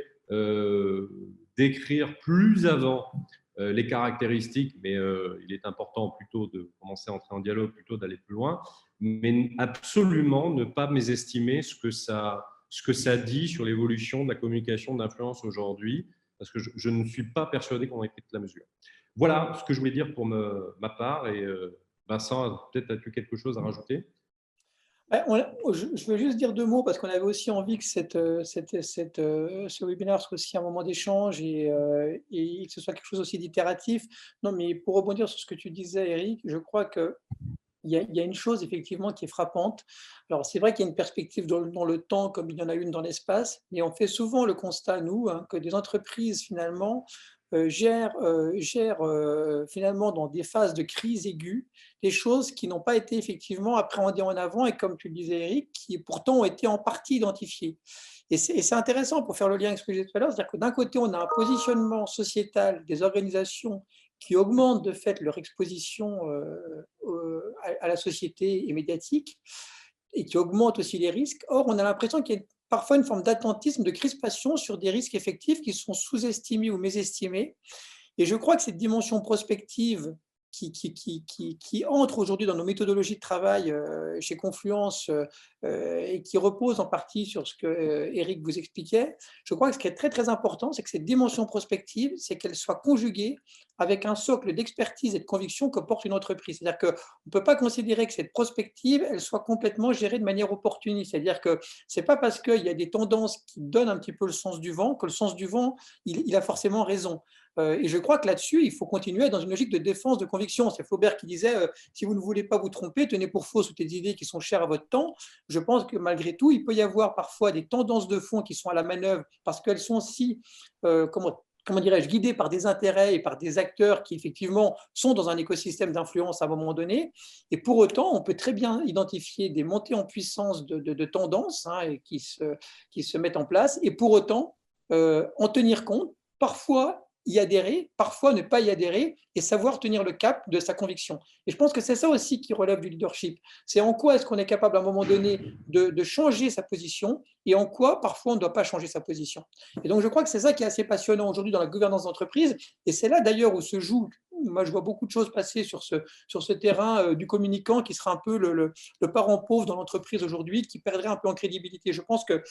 décrire plus avant les caractéristiques, mais il est important plutôt de commencer à entrer en dialogue plutôt d'aller plus loin, mais absolument ne pas mésestimer ce que ça dit sur l'évolution de la communication d'influence aujourd'hui, parce que je ne suis pas persuadé qu'on ait pris toute la mesure. Voilà ce que je voulais dire pour ma part, et Vincent, peut-être as-tu quelque chose à rajouter? Je veux juste dire deux mots parce qu'on avait aussi envie que ce webinaire soit aussi un moment d'échange et que ce soit quelque chose aussi d'itératif. Non, mais pour rebondir sur ce que tu disais, Eric, je crois que il y a une chose effectivement qui est frappante. Alors c'est vrai qu'il y a une perspective dans le temps comme il y en a une dans l'espace, mais on fait souvent le constat, nous, hein, que des entreprises finalement gèrent finalement dans des phases de crise aiguë des choses qui n'ont pas été effectivement appréhendées en avant et comme tu le disais Eric, qui pourtant ont été en partie identifiées. Et c'est intéressant pour faire le lien avec ce que je disais tout à l'heure, c'est-à-dire que d'un côté on a un positionnement sociétal des organisations qui augmentent de fait leur exposition à la société et médiatique, et qui augmentent aussi les risques. Or, on a l'impression qu'il y a parfois une forme d'attentisme, de crispation sur des risques effectifs qui sont sous-estimés ou mésestimés. Et je crois que cette dimension prospective qui entre aujourd'hui dans nos méthodologies de travail chez Confluence et qui repose en partie sur ce que Eric vous expliquait, je crois que ce qui est très très important, c'est que cette dimension prospective, c'est qu'elle soit conjuguée avec un socle d'expertise et de conviction que porte une entreprise. C'est-à-dire qu'on ne peut pas considérer que cette prospective, elle soit complètement gérée de manière opportuniste. C'est-à-dire que ce n'est pas parce qu'il y a des tendances qui donnent un petit peu le sens du vent que le sens du vent, il a forcément raison. Et je crois que là-dessus, il faut continuer dans une logique de défense de conviction. C'est Flaubert qui disait si vous ne voulez pas vous tromper, tenez pour fausses toutes les idées qui sont chères à votre temps. Je pense que malgré tout, il peut y avoir parfois des tendances de fond qui sont à la manœuvre parce qu'elles sont si comment dirais-je, guidés par des intérêts et par des acteurs qui effectivement sont dans un écosystème d'influence à un moment donné. Et pour autant, on peut très bien identifier des montées en puissance de tendances, hein, et qui se mettent en place, et pour autant en tenir compte, parfois y adhérer, parfois ne pas y adhérer, et savoir tenir le cap de sa conviction. Et je pense que c'est ça aussi qui relève du leadership. C'est en quoi est-ce qu'on est capable à un moment donné de changer sa position, et en quoi parfois on ne doit pas changer sa position. Et donc je crois que c'est ça qui est assez passionnant aujourd'hui dans la gouvernance d'entreprise, et c'est là d'ailleurs où se joue, moi je vois beaucoup de choses passer sur ce terrain du communicant qui sera un peu le parent pauvre dans l'entreprise aujourd'hui, qui perdrait un peu en crédibilité. Je pense que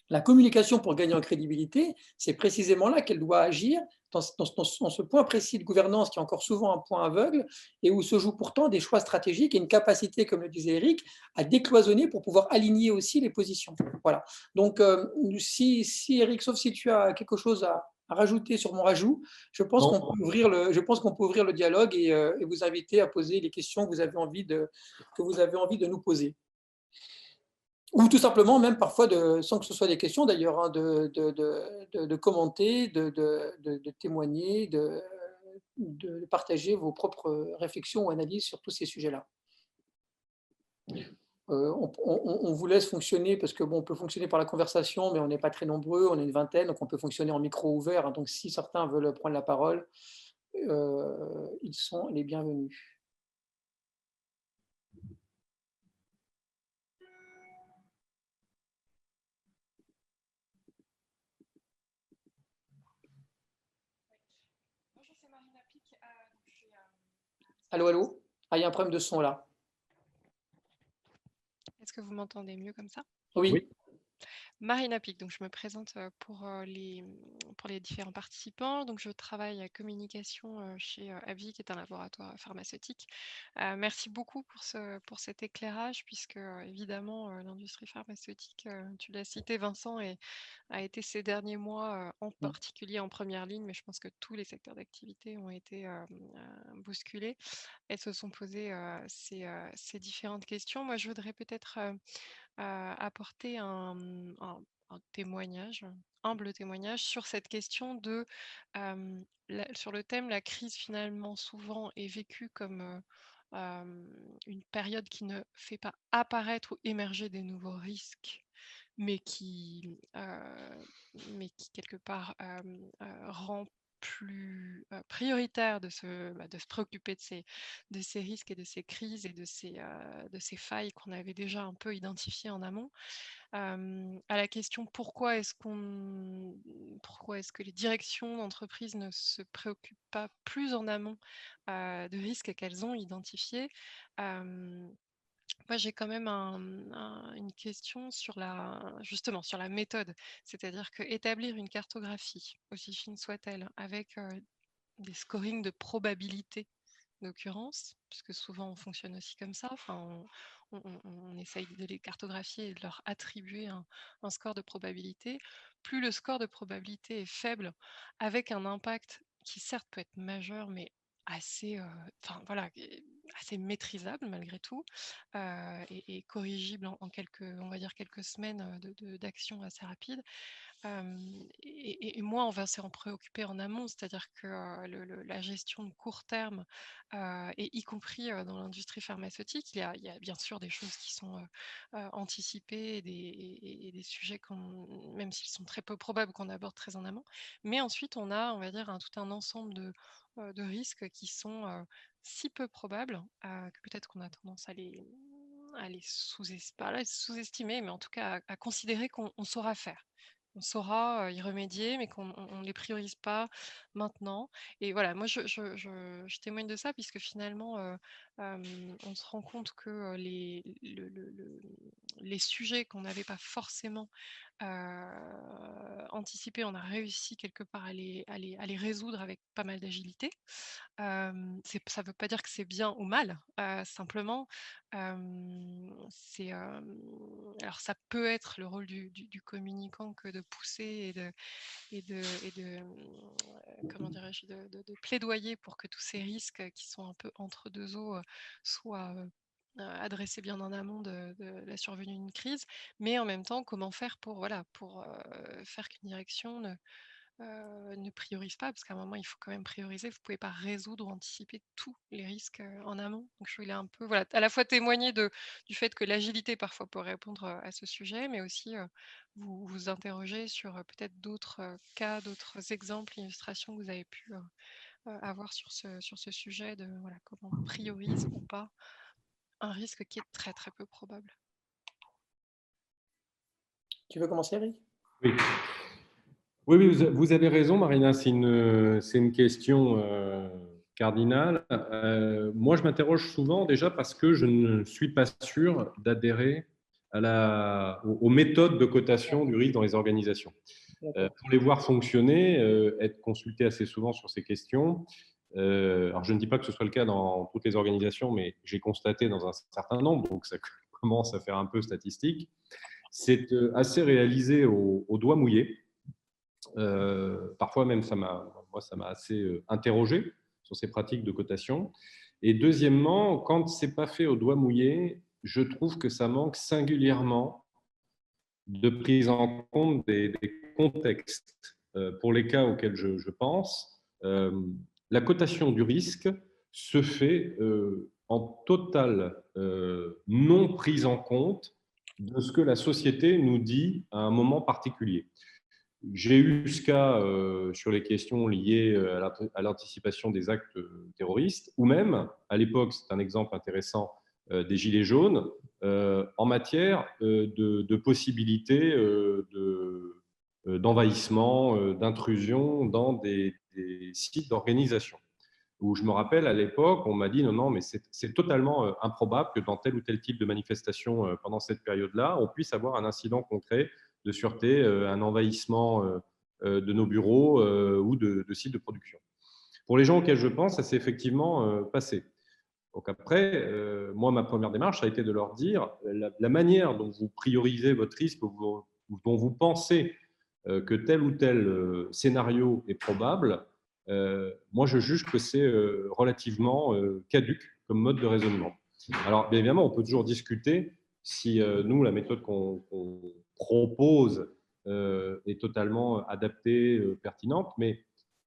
la communication, pour gagner en crédibilité, c'est précisément là qu'elle doit agir, dans ce point précis de gouvernance qui est encore souvent un point aveugle, et où se jouent pourtant des choix stratégiques et une capacité, comme le disait Eric, à décloisonner pour pouvoir aligner aussi les positions. Voilà. Donc, si Eric, sauf si tu as quelque chose à rajouter sur mon rajout, Non. je pense qu'on peut ouvrir le dialogue et vous inviter à poser les questions que vous avez envie de nous poser. Ou tout simplement, même parfois, sans que ce soit des questions d'ailleurs, hein, de commenter, de témoigner, de partager vos propres réflexions ou analyses sur tous ces sujets-là. On vous laisse fonctionner parce que bon, on peut fonctionner par la conversation, mais on n'est pas très nombreux, on est une vingtaine, donc on peut fonctionner en micro ouvert, hein. Donc si certains veulent prendre la parole, ils sont les bienvenus. Bonjour, c'est Marina Pic. Donc je suis, Allô, allô? Ah, il y a un problème de son là. Est-ce que vous m'entendez mieux comme ça? Oui. Oui. Marina Pic, donc je me présente pour les différents participants. Donc je travaille à communication chez AbbVie, qui est un laboratoire pharmaceutique. Merci beaucoup pour cet éclairage, puisque évidemment l'industrie pharmaceutique, tu l'as cité Vincent, a été ces derniers mois en particulier en première ligne, mais je pense que tous les secteurs d'activité ont été bousculés et se sont posés ces différentes questions. Moi, je voudrais peut-être apporter un témoignage, humble témoignage sur cette question sur le thème, la crise finalement souvent est vécue comme une période qui ne fait pas apparaître ou émerger des nouveaux risques, mais qui quelque part rend plus prioritaire de se préoccuper de ces risques et de ces crises et de ces failles qu'on avait déjà un peu identifiées en amont. À la question pourquoi est-ce que les directions d'entreprise ne se préoccupent pas plus en amont de risques qu'elles ont identifiés. Moi, j'ai quand même une question justement sur la méthode. C'est-à-dire que établir une cartographie, aussi fine soit-elle, avec des scorings de probabilité d'occurrence, puisque souvent on fonctionne aussi comme ça. Enfin, on essaye de les cartographier et de leur attribuer un score de probabilité. Plus le score de probabilité est faible, avec un impact qui certes peut être majeur, mais assez, enfin voilà, assez maîtrisable malgré tout, et corrigible en on va dire quelques semaines d'action assez rapide. Et moi, on va s'en préoccuper en amont, c'est-à-dire que la gestion de court terme, et y compris dans l'industrie pharmaceutique, il y a bien sûr des choses qui sont anticipées et des sujets, même s'ils sont très peu probables, qu'on aborde très en amont. Mais ensuite, on va dire, tout un ensemble de risques qui sont si peu probables que peut-être qu'on a tendance à les sous-estimer, mais en tout cas à considérer qu'on saura faire. On saura y remédier, mais qu'on ne les priorise pas maintenant. Et voilà, moi, je témoigne de ça, puisque finalement, on se rend compte que les sujets qu'on n'avait pas forcément anticipés, on a réussi quelque part à les résoudre avec pas mal d'agilité. Ça ne veut pas dire que c'est bien ou mal, simplement, alors ça peut être le rôle du communicant que de pousser comment dirais-je, de plaidoyer pour que tous ces risques qui sont un peu entre deux eaux soient adressés bien en amont de la survenue d'une crise, mais en même temps, comment faire pour, voilà, pour faire qu'une direction ne priorise pas, parce qu'à un moment, il faut quand même prioriser. Vous ne pouvez pas résoudre ou anticiper tous les risques en amont. Donc, je voulais un peu, voilà, à la fois témoigner du fait que l'agilité parfois peut répondre à ce sujet, mais aussi vous interroger sur peut-être d'autres cas, d'autres exemples, illustrations que vous avez pu avoir sur ce sujet de voilà, comment on priorise ou pas un risque qui est très très peu probable. Tu veux commencer, Eric? Oui. Oui, vous avez raison, Marina, c'est une question cardinale. Moi, je m'interroge souvent déjà parce que je ne suis pas sûr d'adhérer aux méthodes de cotation du risque dans les organisations. Pour les voir fonctionner, être consulté assez souvent sur ces questions. Alors, je ne dis pas que ce soit le cas dans toutes les organisations, mais j'ai constaté dans un certain nombre, donc ça commence à faire un peu statistique. C'est assez réalisé au doigt mouillé. Parfois même, ça m'a assez interrogé sur ces pratiques de cotation. Et deuxièmement, quand ce n'est pas fait au doigt mouillé, je trouve que ça manque singulièrement de prise en compte des contextes. Pour les cas auxquels je pense, la cotation du risque se fait en totale non prise en compte de ce que la société nous dit à un moment particulier. J'ai eu ce cas sur les questions liées à l'anticipation des actes terroristes, ou même, à l'époque, c'est un exemple intéressant, des Gilets jaunes, en matière de possibilités d'envahissement, d'intrusion dans des sites d'organisation. Où je me rappelle, à l'époque, on m'a dit non, mais c'est totalement improbable que dans tel ou tel type de manifestation pendant cette période-là, on puisse avoir un incident concret de sûreté, un envahissement de nos bureaux ou de sites de production. Pour les gens auxquels je pense, ça s'est effectivement passé. Donc après, moi, ma première démarche, ça a été de leur dire la manière dont vous priorisez votre risque, dont vous pensez que tel ou tel scénario est probable, moi, je juge que c'est relativement caduc comme mode de raisonnement. Alors, bien évidemment, on peut toujours discuter si nous, la méthode qu'on propose est totalement adaptée, pertinente, mais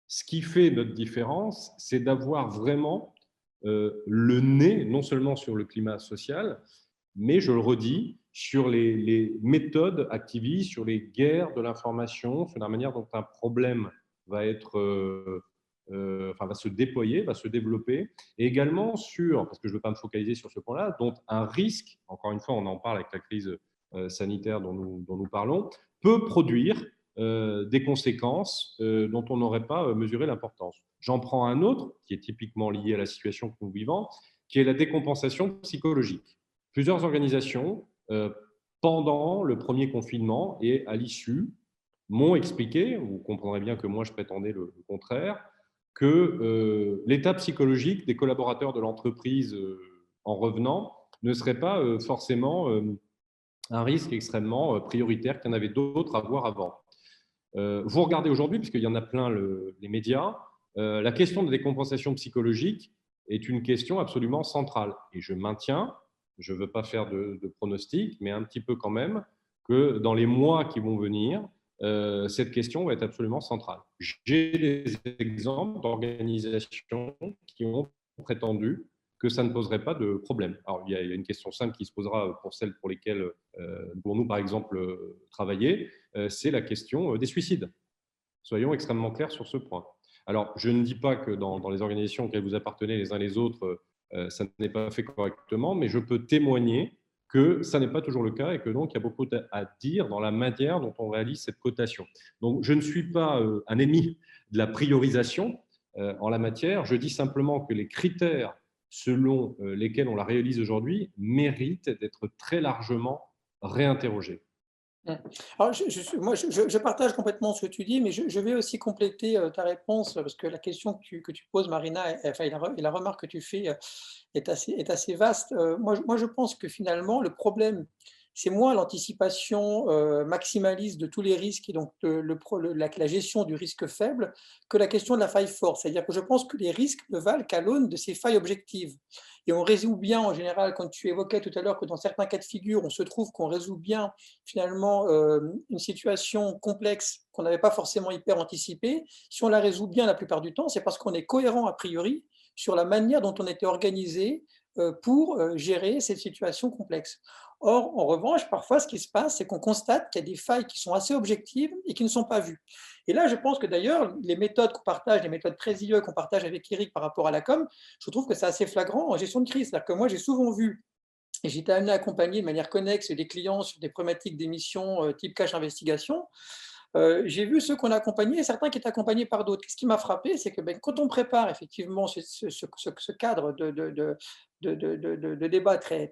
ce qui fait notre différence, c'est d'avoir vraiment le nez, non seulement sur le climat social, mais je le redis, sur les méthodes activistes, sur les guerres de l'information, sur la manière dont un problème va être, va se déployer, va se développer, et également sur, parce que je ne veux pas me focaliser sur ce point-là, dont un risque, encore une fois, on en parle avec la crise sanitaire dont nous parlons, peut produire des conséquences dont on n'aurait pas mesuré l'importance. J'en prends un autre, qui est typiquement lié à la situation que nous vivons, qui est la décompensation psychologique. Plusieurs organisations, pendant le premier confinement et à l'issue, m'ont expliqué, vous comprendrez bien que moi je prétendais le contraire, que l'état psychologique des collaborateurs de l'entreprise en revenant ne serait pas forcément un risque extrêmement prioritaire, qu'il y en avait d'autres à voir avant. Vous regardez aujourd'hui, puisqu'il y en a plein les médias, la question de décompensation psychologique est une question absolument centrale. Et je maintiens, je ne veux pas faire de pronostic, mais un petit peu quand même, que dans les mois qui vont venir, cette question va être absolument centrale. J'ai des exemples d'organisations qui ont prétendu que ça ne poserait pas de problème. Alors, il y a une question simple qui se posera pour celles pour lesquelles, pour nous, par exemple, travailler, c'est la question des suicides. Soyons extrêmement clairs sur ce point. Alors, je ne dis pas que dans les organisations auxquelles vous appartenez les uns les autres, ça n'est pas fait correctement, mais je peux témoigner que ça n'est pas toujours le cas et que donc il y a beaucoup à dire dans la manière dont on réalise cette cotation. Donc, je ne suis pas un ennemi de la priorisation en la matière. Je dis simplement que les critères selon lesquels on la réalise aujourd'hui méritent d'être très largement réinterrogés. Alors, moi, je partage complètement ce que tu dis, mais je vais aussi compléter ta réponse parce que la question que tu poses, Marina, et la remarque que tu fais est assez vaste. Moi, je pense que finalement, le problème, c'est moins l'anticipation maximaliste de tous les risques et donc la gestion du risque faible que la question de la faille forte. C'est-à-dire que je pense que les risques ne valent qu'à l'aune de ces failles objectives. Et on résout bien, en général, quand tu évoquais tout à l'heure que dans certains cas de figure, on se trouve qu'on résout bien finalement une situation complexe qu'on n'avait pas forcément hyper anticipée. Si on la résout bien la plupart du temps, c'est parce qu'on est cohérent a priori sur la manière dont on était organisé pour gérer cette situation complexe. Or, en revanche, parfois, ce qui se passe, c'est qu'on constate qu'il y a des failles qui sont assez objectives et qui ne sont pas vues. Et là, je pense que d'ailleurs, les méthodes qu'on partage, les méthodes très IE qu'on partage avec Eric par rapport à la com, je trouve que c'est assez flagrant en gestion de crise. C'est-à-dire que moi, j'ai souvent vu, et j'ai été amené à accompagner de manière connexe des clients sur des problématiques d'émissions type cash investigation. J'ai vu ceux qu'on a accompagnés et certains qui étaient accompagnés par d'autres. Ce qui m'a frappé, c'est que quand on prépare effectivement ce cadre de débat très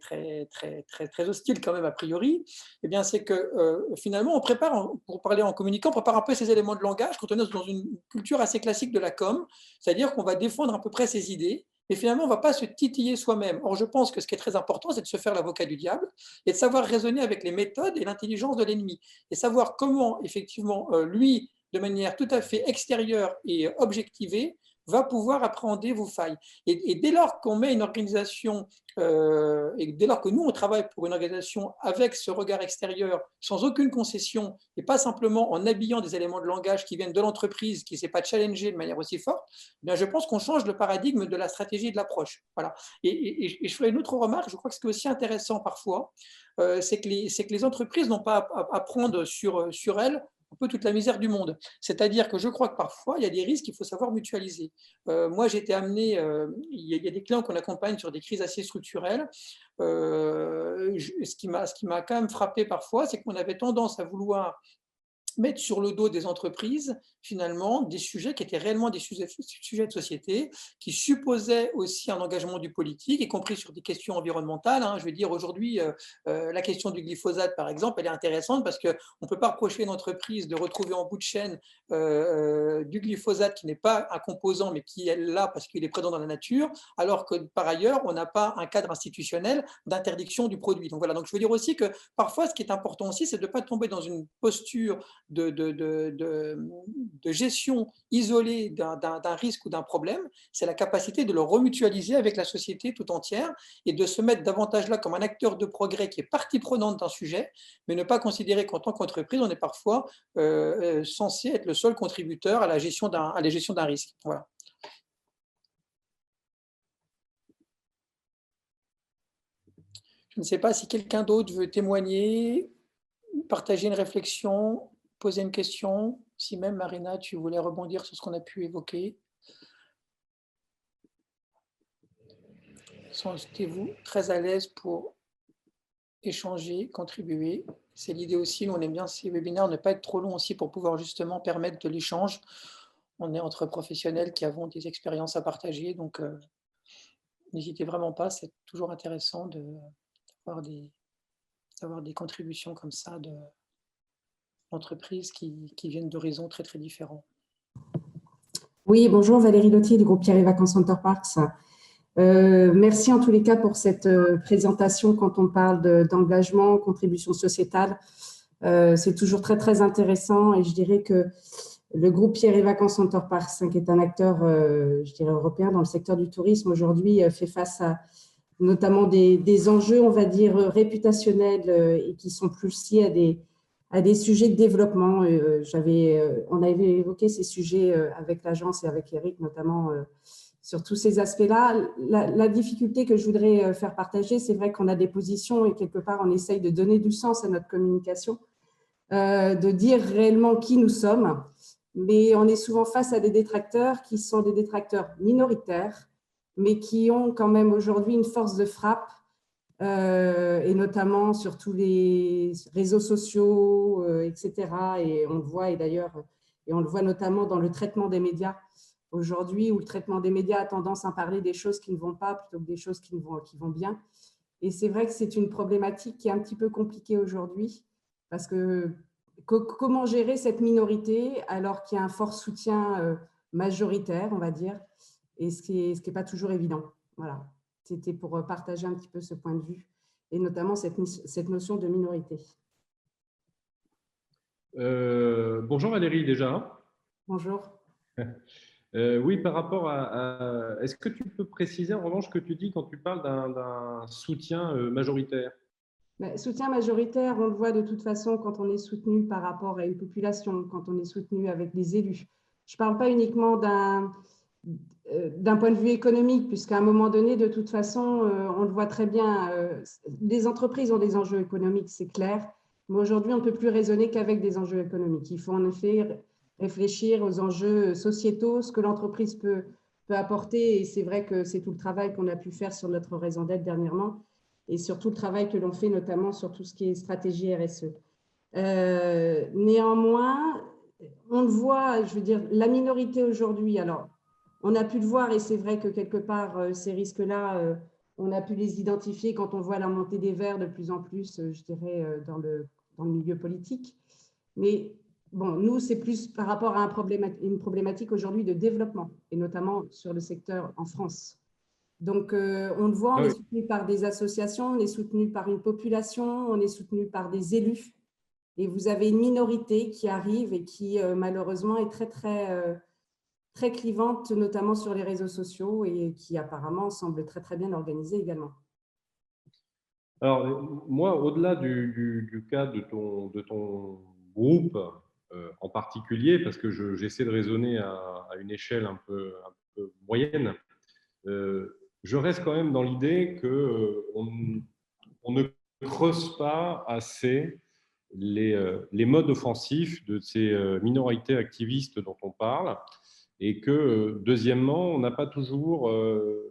hostile quand même a priori, eh bien c'est que finalement on prépare, pour parler en communiquant, on prépare un peu ces éléments de langage quand on est dans une culture assez classique de la com, c'est-à-dire qu'on va défendre à peu près ses idées, mais finalement on ne va pas se titiller soi-même. Or je pense que ce qui est très important, c'est de se faire l'avocat du diable et de savoir raisonner avec les méthodes et l'intelligence de l'ennemi et savoir comment, effectivement, lui, de manière tout à fait extérieure et objectivée, va pouvoir appréhender vos failles. Et dès lors qu'on met une organisation, et dès lors que nous, on travaille pour une organisation avec ce regard extérieur, sans aucune concession, et pas simplement en habillant des éléments de langage qui viennent de l'entreprise, qui ne s'est pas challengée de manière aussi forte, eh bien, je pense qu'on change le paradigme de la stratégie et de l'approche. Voilà. Et je ferai une autre remarque, je crois que ce qui est aussi intéressant parfois, c'est que les entreprises n'ont pas à prendre sur elles un peu toute la misère du monde. C'est-à-dire que je crois que parfois, il y a des risques qu'il faut savoir mutualiser. Moi, j'ai été amené, il y a des clients qu'on accompagne sur des crises assez structurelles. Ce qui m'a quand même frappé parfois, c'est qu'on avait tendance à vouloir mettre sur le dos des entreprises, finalement, des sujets qui étaient réellement des sujets de société, qui supposaient aussi un engagement du politique, y compris sur des questions environnementales. Je veux dire, aujourd'hui, la question du glyphosate, par exemple, elle est intéressante parce qu'on ne peut pas reprocher à une entreprise de retrouver en bout de chaîne du glyphosate qui n'est pas un composant, mais qui est là parce qu'il est présent dans la nature, alors que par ailleurs, on n'a pas un cadre institutionnel d'interdiction du produit. Donc voilà, donc je veux dire aussi que parfois, ce qui est important aussi, c'est de ne pas tomber dans une posture de gestion isolée d'un risque ou d'un problème, c'est la capacité de le remutualiser avec la société tout entière et de se mettre davantage là comme un acteur de progrès qui est partie prenante d'un sujet, mais ne pas considérer qu'en tant qu'entreprise, on est parfois censé être le seul contributeur à la gestion d'un risque. Voilà. Je ne sais pas si quelqu'un d'autre veut témoigner, partager une réflexion, poser une question. Si même, Marina, tu voulais rebondir sur ce qu'on a pu évoquer. Sentez-vous très à l'aise pour échanger, contribuer. C'est l'idée aussi, nous on aime bien ces webinaires, ne pas être trop long aussi pour pouvoir justement permettre de l'échange. On est entre professionnels qui avons des expériences à partager, donc n'hésitez vraiment pas, c'est toujours intéressant d'avoir des contributions comme ça d'entreprises qui viennent d'horizons très très différents. Oui, bonjour, Valérie Lottier du groupe Pierre et Vacances Center Parks. Merci en tous les cas pour cette présentation quand on parle d'engagement, contribution sociétale. C'est toujours très, très intéressant et je dirais que le groupe Pierre et Vacances Center Parks, qui est un acteur, je dirais, européen dans le secteur du tourisme, aujourd'hui fait face à notamment des enjeux, on va dire, réputationnels et qui sont plus liés à des sujets de développement. On avait évoqué ces sujets avec l'agence et avec Eric, notamment sur tous ces aspects-là. La difficulté que je voudrais faire partager, c'est vrai qu'on a des positions et quelque part, on essaye de donner du sens à notre communication, de dire réellement qui nous sommes, mais on est souvent face à des détracteurs qui sont des détracteurs minoritaires, mais qui ont quand même aujourd'hui une force de frappe, et notamment sur tous les réseaux sociaux, etc. Et on le voit, et on le voit notamment dans le traitement des médias aujourd'hui, où le traitement des médias a tendance à parler des choses qui ne vont pas plutôt que des choses qui vont bien. Et c'est vrai que c'est une problématique qui est un petit peu compliquée aujourd'hui, parce que comment gérer cette minorité alors qu'il y a un fort soutien majoritaire, on va dire, et ce qui est pas toujours évident. Voilà, c'était pour partager un petit peu ce point de vue. et notamment cette notion de minorité. Bonjour Valérie déjà. Bonjour. Oui, par rapport est-ce que tu peux préciser en revanche ce que tu dis quand tu parles d'un soutien majoritaire? Soutien majoritaire, on le voit de toute façon quand on est soutenu par rapport à une population, quand on est soutenu avec les élus. Je ne parle pas uniquement d'un point de vue économique, puisqu'à un moment donné, de toute façon, on le voit très bien, les entreprises ont des enjeux économiques, c'est clair, mais aujourd'hui, on ne peut plus raisonner qu'avec des enjeux économiques. Il faut en effet réfléchir aux enjeux sociétaux, ce que l'entreprise peut apporter, et c'est vrai que c'est tout le travail qu'on a pu faire sur notre raison d'être dernièrement, et surtout le travail que l'on fait notamment sur tout ce qui est stratégie RSE. Néanmoins, on le voit, je veux dire, la minorité aujourd'hui, alors on a pu le voir et c'est vrai que quelque part, ces risques-là, on a pu les identifier quand on voit la montée des Verts de plus en plus, je dirais, dans le milieu politique. Mais bon, nous, c'est plus par rapport à une problématique aujourd'hui de développement, et notamment sur le secteur en France. Donc, on le voit, on est soutenu par des associations, on est soutenu par une population, on est soutenu par des élus. Et vous avez une minorité qui arrive et qui, malheureusement, est très clivante, notamment sur les réseaux sociaux et qui, apparemment, semble très, très bien organisée également. Alors, moi, au-delà du cas de ton groupe en particulier, parce que j'essaie de raisonner à une échelle un peu moyenne, je reste quand même dans l'idée qu'on ne creuse pas assez les modes offensifs de ces minorités activistes dont on parle, et que, deuxièmement, on n'a pas toujours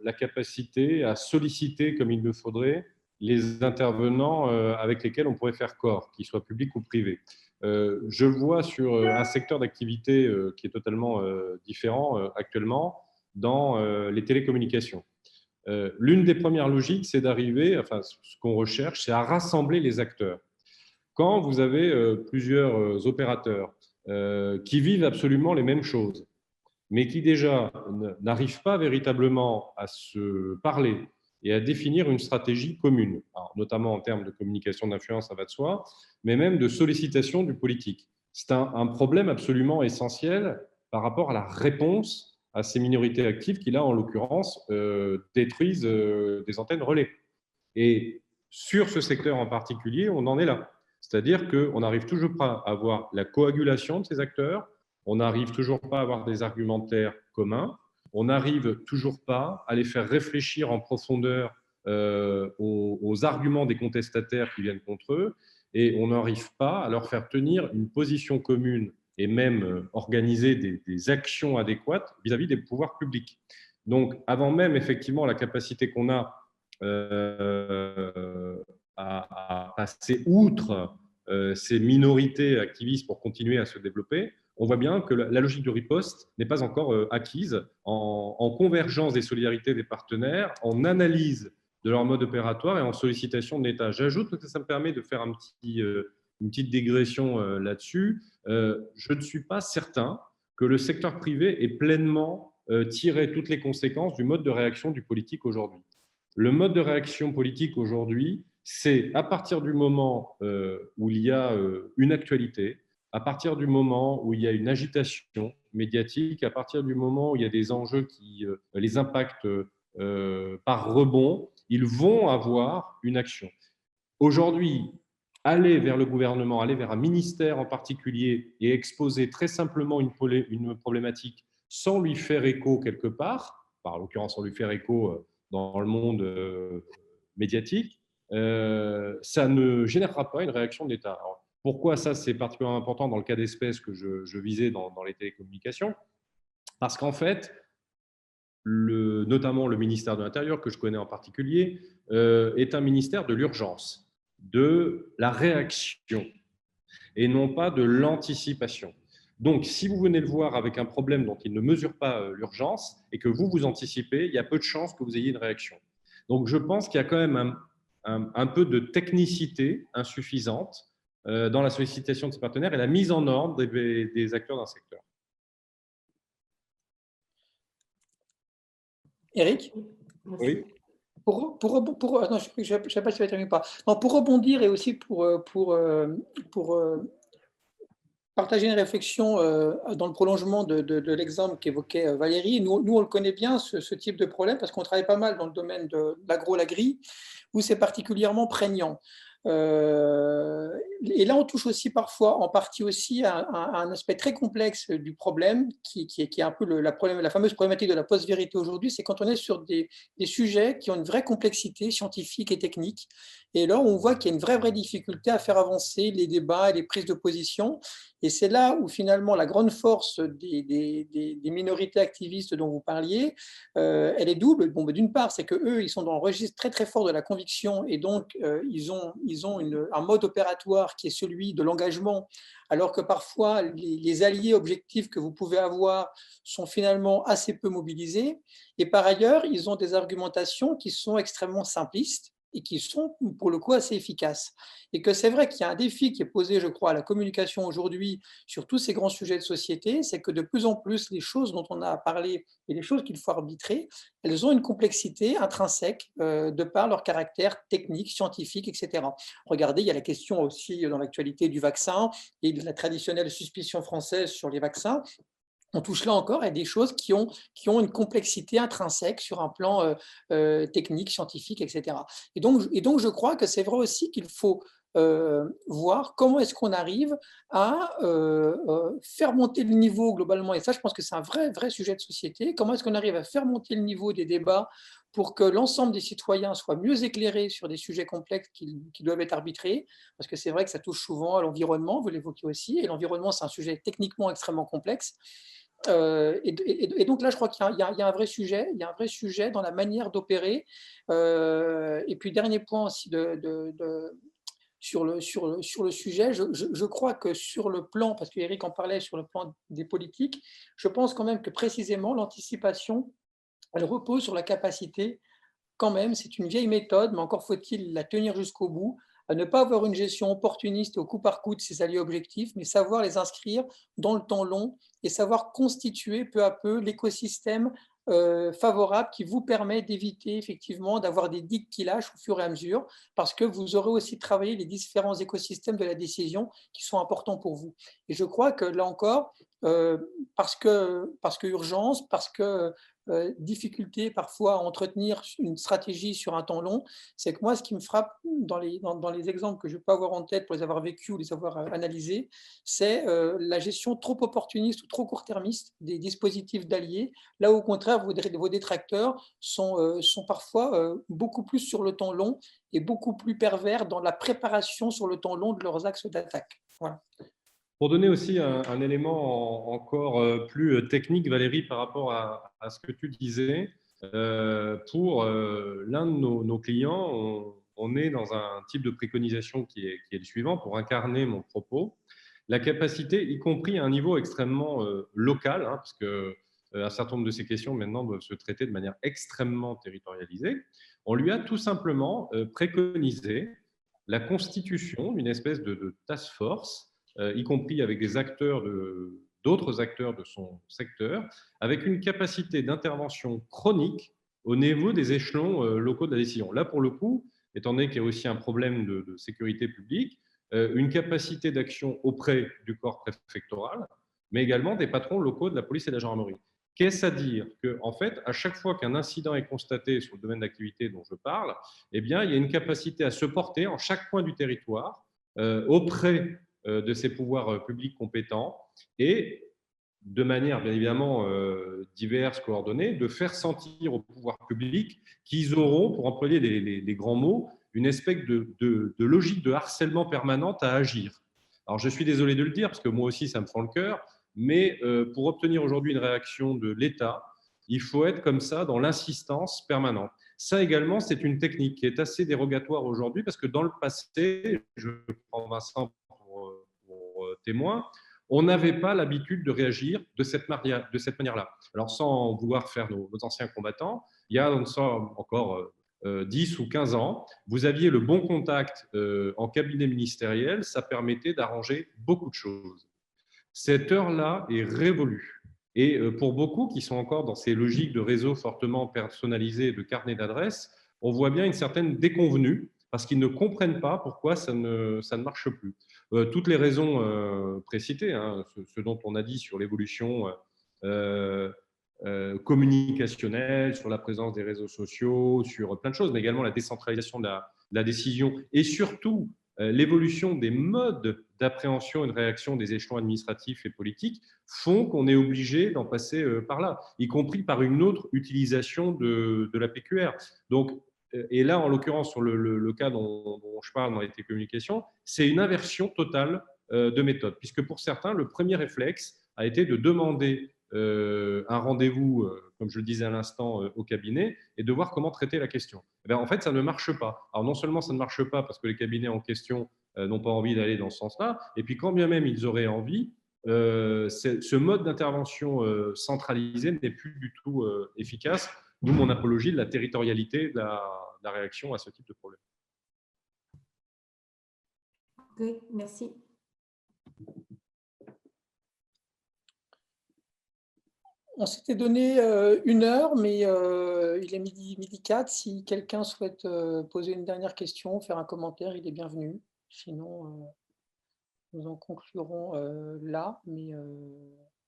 la capacité à solliciter comme il le faudrait les intervenants avec lesquels on pourrait faire corps, qu'ils soient publics ou privés. Je vois sur un secteur d'activité qui est totalement différent actuellement, dans les télécommunications. L'une des premières logiques, c'est d'arriver, enfin, ce qu'on recherche, c'est à rassembler les acteurs. Quand vous avez plusieurs opérateurs qui vivent absolument les mêmes choses, mais qui déjà n'arrivent pas véritablement à se parler et à définir une stratégie commune, alors, notamment en termes de communication d'influence, ça va de soi, mais même de sollicitation du politique. C'est un problème absolument essentiel par rapport à la réponse à ces minorités actives qui, là, en l'occurrence, détruisent des antennes relais. Et sur ce secteur en particulier, on en est là. C'est-à-dire qu'on n'arrive toujours pas à avoir la coagulation de ces acteurs, on n'arrive toujours pas à avoir des argumentaires communs, on n'arrive toujours pas à les faire réfléchir en profondeur aux arguments des contestataires qui viennent contre eux, et on n'arrive pas à leur faire tenir une position commune et même organiser des actions adéquates vis-à-vis des pouvoirs publics. Donc, avant même effectivement la capacité qu'on a à passer outre ces minorités activistes pour continuer à se développer, on voit bien que la logique de riposte n'est pas encore acquise en convergence des solidarités des partenaires, en analyse de leur mode opératoire et en sollicitation de l'État. J'ajoute que ça me permet de faire une petite digression là-dessus. Je ne suis pas certain que le secteur privé ait pleinement tiré toutes les conséquences du mode de réaction du politique aujourd'hui. Le mode de réaction politique aujourd'hui, c'est à partir du moment où il y a une actualité, à partir du moment où il y a une agitation médiatique, à partir du moment où il y a des enjeux qui les impactent par rebond, ils vont avoir une action. Aujourd'hui, aller vers le gouvernement, aller vers un ministère en particulier et exposer très simplement une problématique sans lui faire écho quelque part, en l'occurrence sans lui faire écho dans le monde médiatique, ça ne générera pas une réaction de l'État. Alors, pourquoi ça, c'est particulièrement important dans le cas d'espèce que je visais dans les télécommunications? Parce qu'en fait, notamment le ministère de l'Intérieur, que je connais en particulier, est un ministère de l'urgence, de la réaction, et non pas de l'anticipation. Donc, si vous venez le voir avec un problème dont il ne mesure pas l'urgence et que vous anticipez, il y a peu de chances que vous ayez une réaction. Donc, je pense qu'il y a quand même un peu de technicité insuffisante dans la sollicitation de ces partenaires et la mise en ordre des acteurs d'un secteur. Eric ? Oui. non, je ne sais pas si tu vas terminer ou pas. Non, pour rebondir et aussi pour partager une réflexion dans le prolongement de l'exemple qu'évoquait Valérie. Nous, on le connaît bien, ce type de problème, parce qu'on travaille pas mal dans le domaine de l'agro-l'agri, où c'est particulièrement prégnant. Et là, on touche aussi parfois, en partie aussi, à un aspect très complexe du problème, qui est un peu la fameuse problématique de la post-vérité aujourd'hui, c'est quand on est sur des sujets qui ont une vraie complexité scientifique et technique. Et là, on voit qu'il y a une vraie difficulté à faire avancer les débats et les prises de position. Et c'est là où finalement la grande force des minorités activistes dont vous parliez, elle est double. Bon, d'une part, c'est qu'eux, ils sont dans le registre très très fort de la conviction et donc ils ont un mode opératoire qui est celui de l'engagement, alors que parfois les alliés objectifs que vous pouvez avoir sont finalement assez peu mobilisés. Et par ailleurs, ils ont des argumentations qui sont extrêmement simplistes et qui sont pour le coup assez efficaces. Et que c'est vrai qu'il y a un défi qui est posé, je crois, à la communication aujourd'hui sur tous ces grands sujets de société, c'est que de plus en plus, les choses dont on a parlé et les choses qu'il faut arbitrer, elles ont une complexité intrinsèque de par leur caractère technique, scientifique, etc. Regardez, il y a la question aussi dans l'actualité du vaccin et de la traditionnelle suspicion française sur les vaccins. On touche là encore à des choses qui ont une complexité intrinsèque sur un plan technique, scientifique, etc. Et donc, je crois que c'est vrai aussi qu'il faut voir comment est-ce qu'on arrive à faire monter le niveau globalement. Et ça, je pense que c'est un vrai sujet de société. Comment est-ce qu'on arrive à faire monter le niveau des débats pour que l'ensemble des citoyens soient mieux éclairés sur des sujets complexes qui doivent être arbitrés, parce que c'est vrai que ça touche souvent à l'environnement, vous l'évoquez aussi, et l'environnement, c'est un sujet techniquement extrêmement complexe. Et donc là, je crois qu'il y a un vrai sujet, il y a un vrai sujet dans la manière d'opérer. Et puis, dernier point aussi sur le sujet, je crois que sur le plan, parce qu'Éric en parlait sur le plan des politiques, je pense quand même que précisément l'anticipation, elle repose sur la capacité, quand même, c'est une vieille méthode, mais encore faut-il la tenir jusqu'au bout, à ne pas avoir une gestion opportuniste au coup par coup de ses alliés objectifs, mais savoir les inscrire dans le temps long et savoir constituer peu à peu l'écosystème favorable qui vous permet d'éviter effectivement d'avoir des digues qui lâchent au fur et à mesure, parce que vous aurez aussi travaillé les différents écosystèmes de la décision qui sont importants pour vous. Et je crois que là encore, parce que urgence, parce que difficulté parfois à entretenir une stratégie sur un temps long, c'est que moi, ce qui me frappe dans les exemples que je peux avoir en tête pour les avoir vécus ou les avoir analysés, c'est la gestion trop opportuniste ou trop court-termiste des dispositifs d'alliés, là où au contraire, vos détracteurs sont parfois beaucoup plus sur le temps long et beaucoup plus pervers dans la préparation sur le temps long de leurs axes d'attaque. Voilà. Pour donner aussi un élément encore plus technique, Valérie, par rapport à ce que tu disais, pour l'un de nos clients, on est dans un type de préconisation qui est le suivant, pour incarner mon propos, la capacité, y compris à un niveau extrêmement local, parce que un certain nombre de ces questions maintenant doivent se traiter de manière extrêmement territorialisée, on lui a tout simplement préconisé la constitution d'une espèce de task force, y compris avec des acteurs d'autres acteurs de son secteur, avec une capacité d'intervention chronique au niveau des échelons locaux de la décision. Là, pour le coup, étant donné qu'il y a aussi un problème de sécurité publique, une capacité d'action auprès du corps préfectoral, mais également des patrons locaux de la police et de la gendarmerie. Qu'est-ce à dire? En fait, à chaque fois qu'un incident est constaté sur le domaine d'activité dont je parle, eh bien, il y a une capacité à se porter en chaque point du territoire auprès de ces pouvoirs publics compétents et de manière bien évidemment diverse, coordonnée, de faire sentir aux pouvoirs publics qu'ils auront, pour employer les grands mots, une espèce de logique de harcèlement permanente à agir. Alors je suis désolé de le dire parce que moi aussi ça me fend le cœur, mais pour obtenir aujourd'hui une réaction de l'État, il faut être comme ça dans l'insistance permanente. Ça également, c'est une technique qui est assez dérogatoire aujourd'hui parce que dans le passé, je prends Vincent pour témoin, on n'avait pas l'habitude de réagir de cette manière-là. Alors, sans vouloir faire nos anciens combattants, il y a encore 10 ou 15 ans, vous aviez le bon contact en cabinet ministériel, ça permettait d'arranger beaucoup de choses. Cette heure-là est révolue. Et pour beaucoup qui sont encore dans ces logiques de réseau fortement personnalisé, de carnet d'adresses, on voit bien une certaine déconvenue parce qu'ils ne comprennent pas pourquoi ça ne marche plus. Toutes les raisons précitées, hein, ce dont on a dit sur l'évolution communicationnelle, sur la présence des réseaux sociaux, sur plein de choses, mais également la décentralisation de la décision et surtout l'évolution des modes d'appréhension et de réaction des échelons administratifs et politiques font qu'on est obligé d'en passer par là, y compris par une autre utilisation de la PQR. Donc, et là, en l'occurrence, sur le cas dont je parle dans les télécommunications, c'est une inversion totale de méthode, puisque pour certains, le premier réflexe a été de demander un rendez-vous, comme je le disais à l'instant, au cabinet et de voir comment traiter la question. Eh bien, en fait, ça ne marche pas. Alors, non seulement ça ne marche pas parce que les cabinets en question n'ont pas envie d'aller dans ce sens-là, et puis quand bien même ils auraient envie, ce mode d'intervention centralisé n'est plus du tout efficace, d'où mon apologie de la territorialité de la réaction à ce type de problème. Oui, merci. On s'était donné 1 heure, mais il est midi 4. Si quelqu'un souhaite poser une dernière question, faire un commentaire, il est bienvenu. Sinon, nous en conclurons là, mais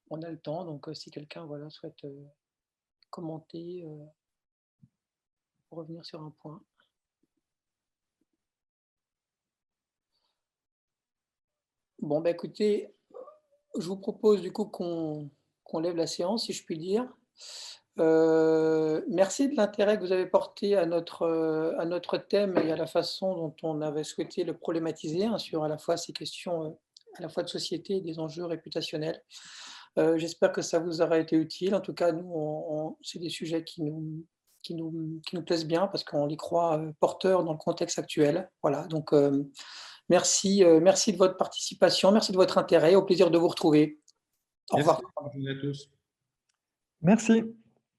on a le temps. Donc, si quelqu'un souhaite commenter, revenir sur un point. Bon, bah, écoutez, je vous propose du coup qu'on lève la séance, si je puis dire. Merci de l'intérêt que vous avez porté à notre thème et à la façon dont on avait souhaité le problématiser, hein, sur à la fois ces questions à la fois de société et des enjeux réputationnels. J'espère que ça vous aura été utile. En tout cas, nous, c'est des sujets qui nous plaisent bien parce qu'on les croit porteurs dans le contexte actuel. Voilà, donc merci de votre participation, merci de votre intérêt. Au plaisir de vous retrouver. Au revoir. Merci à tous. Merci.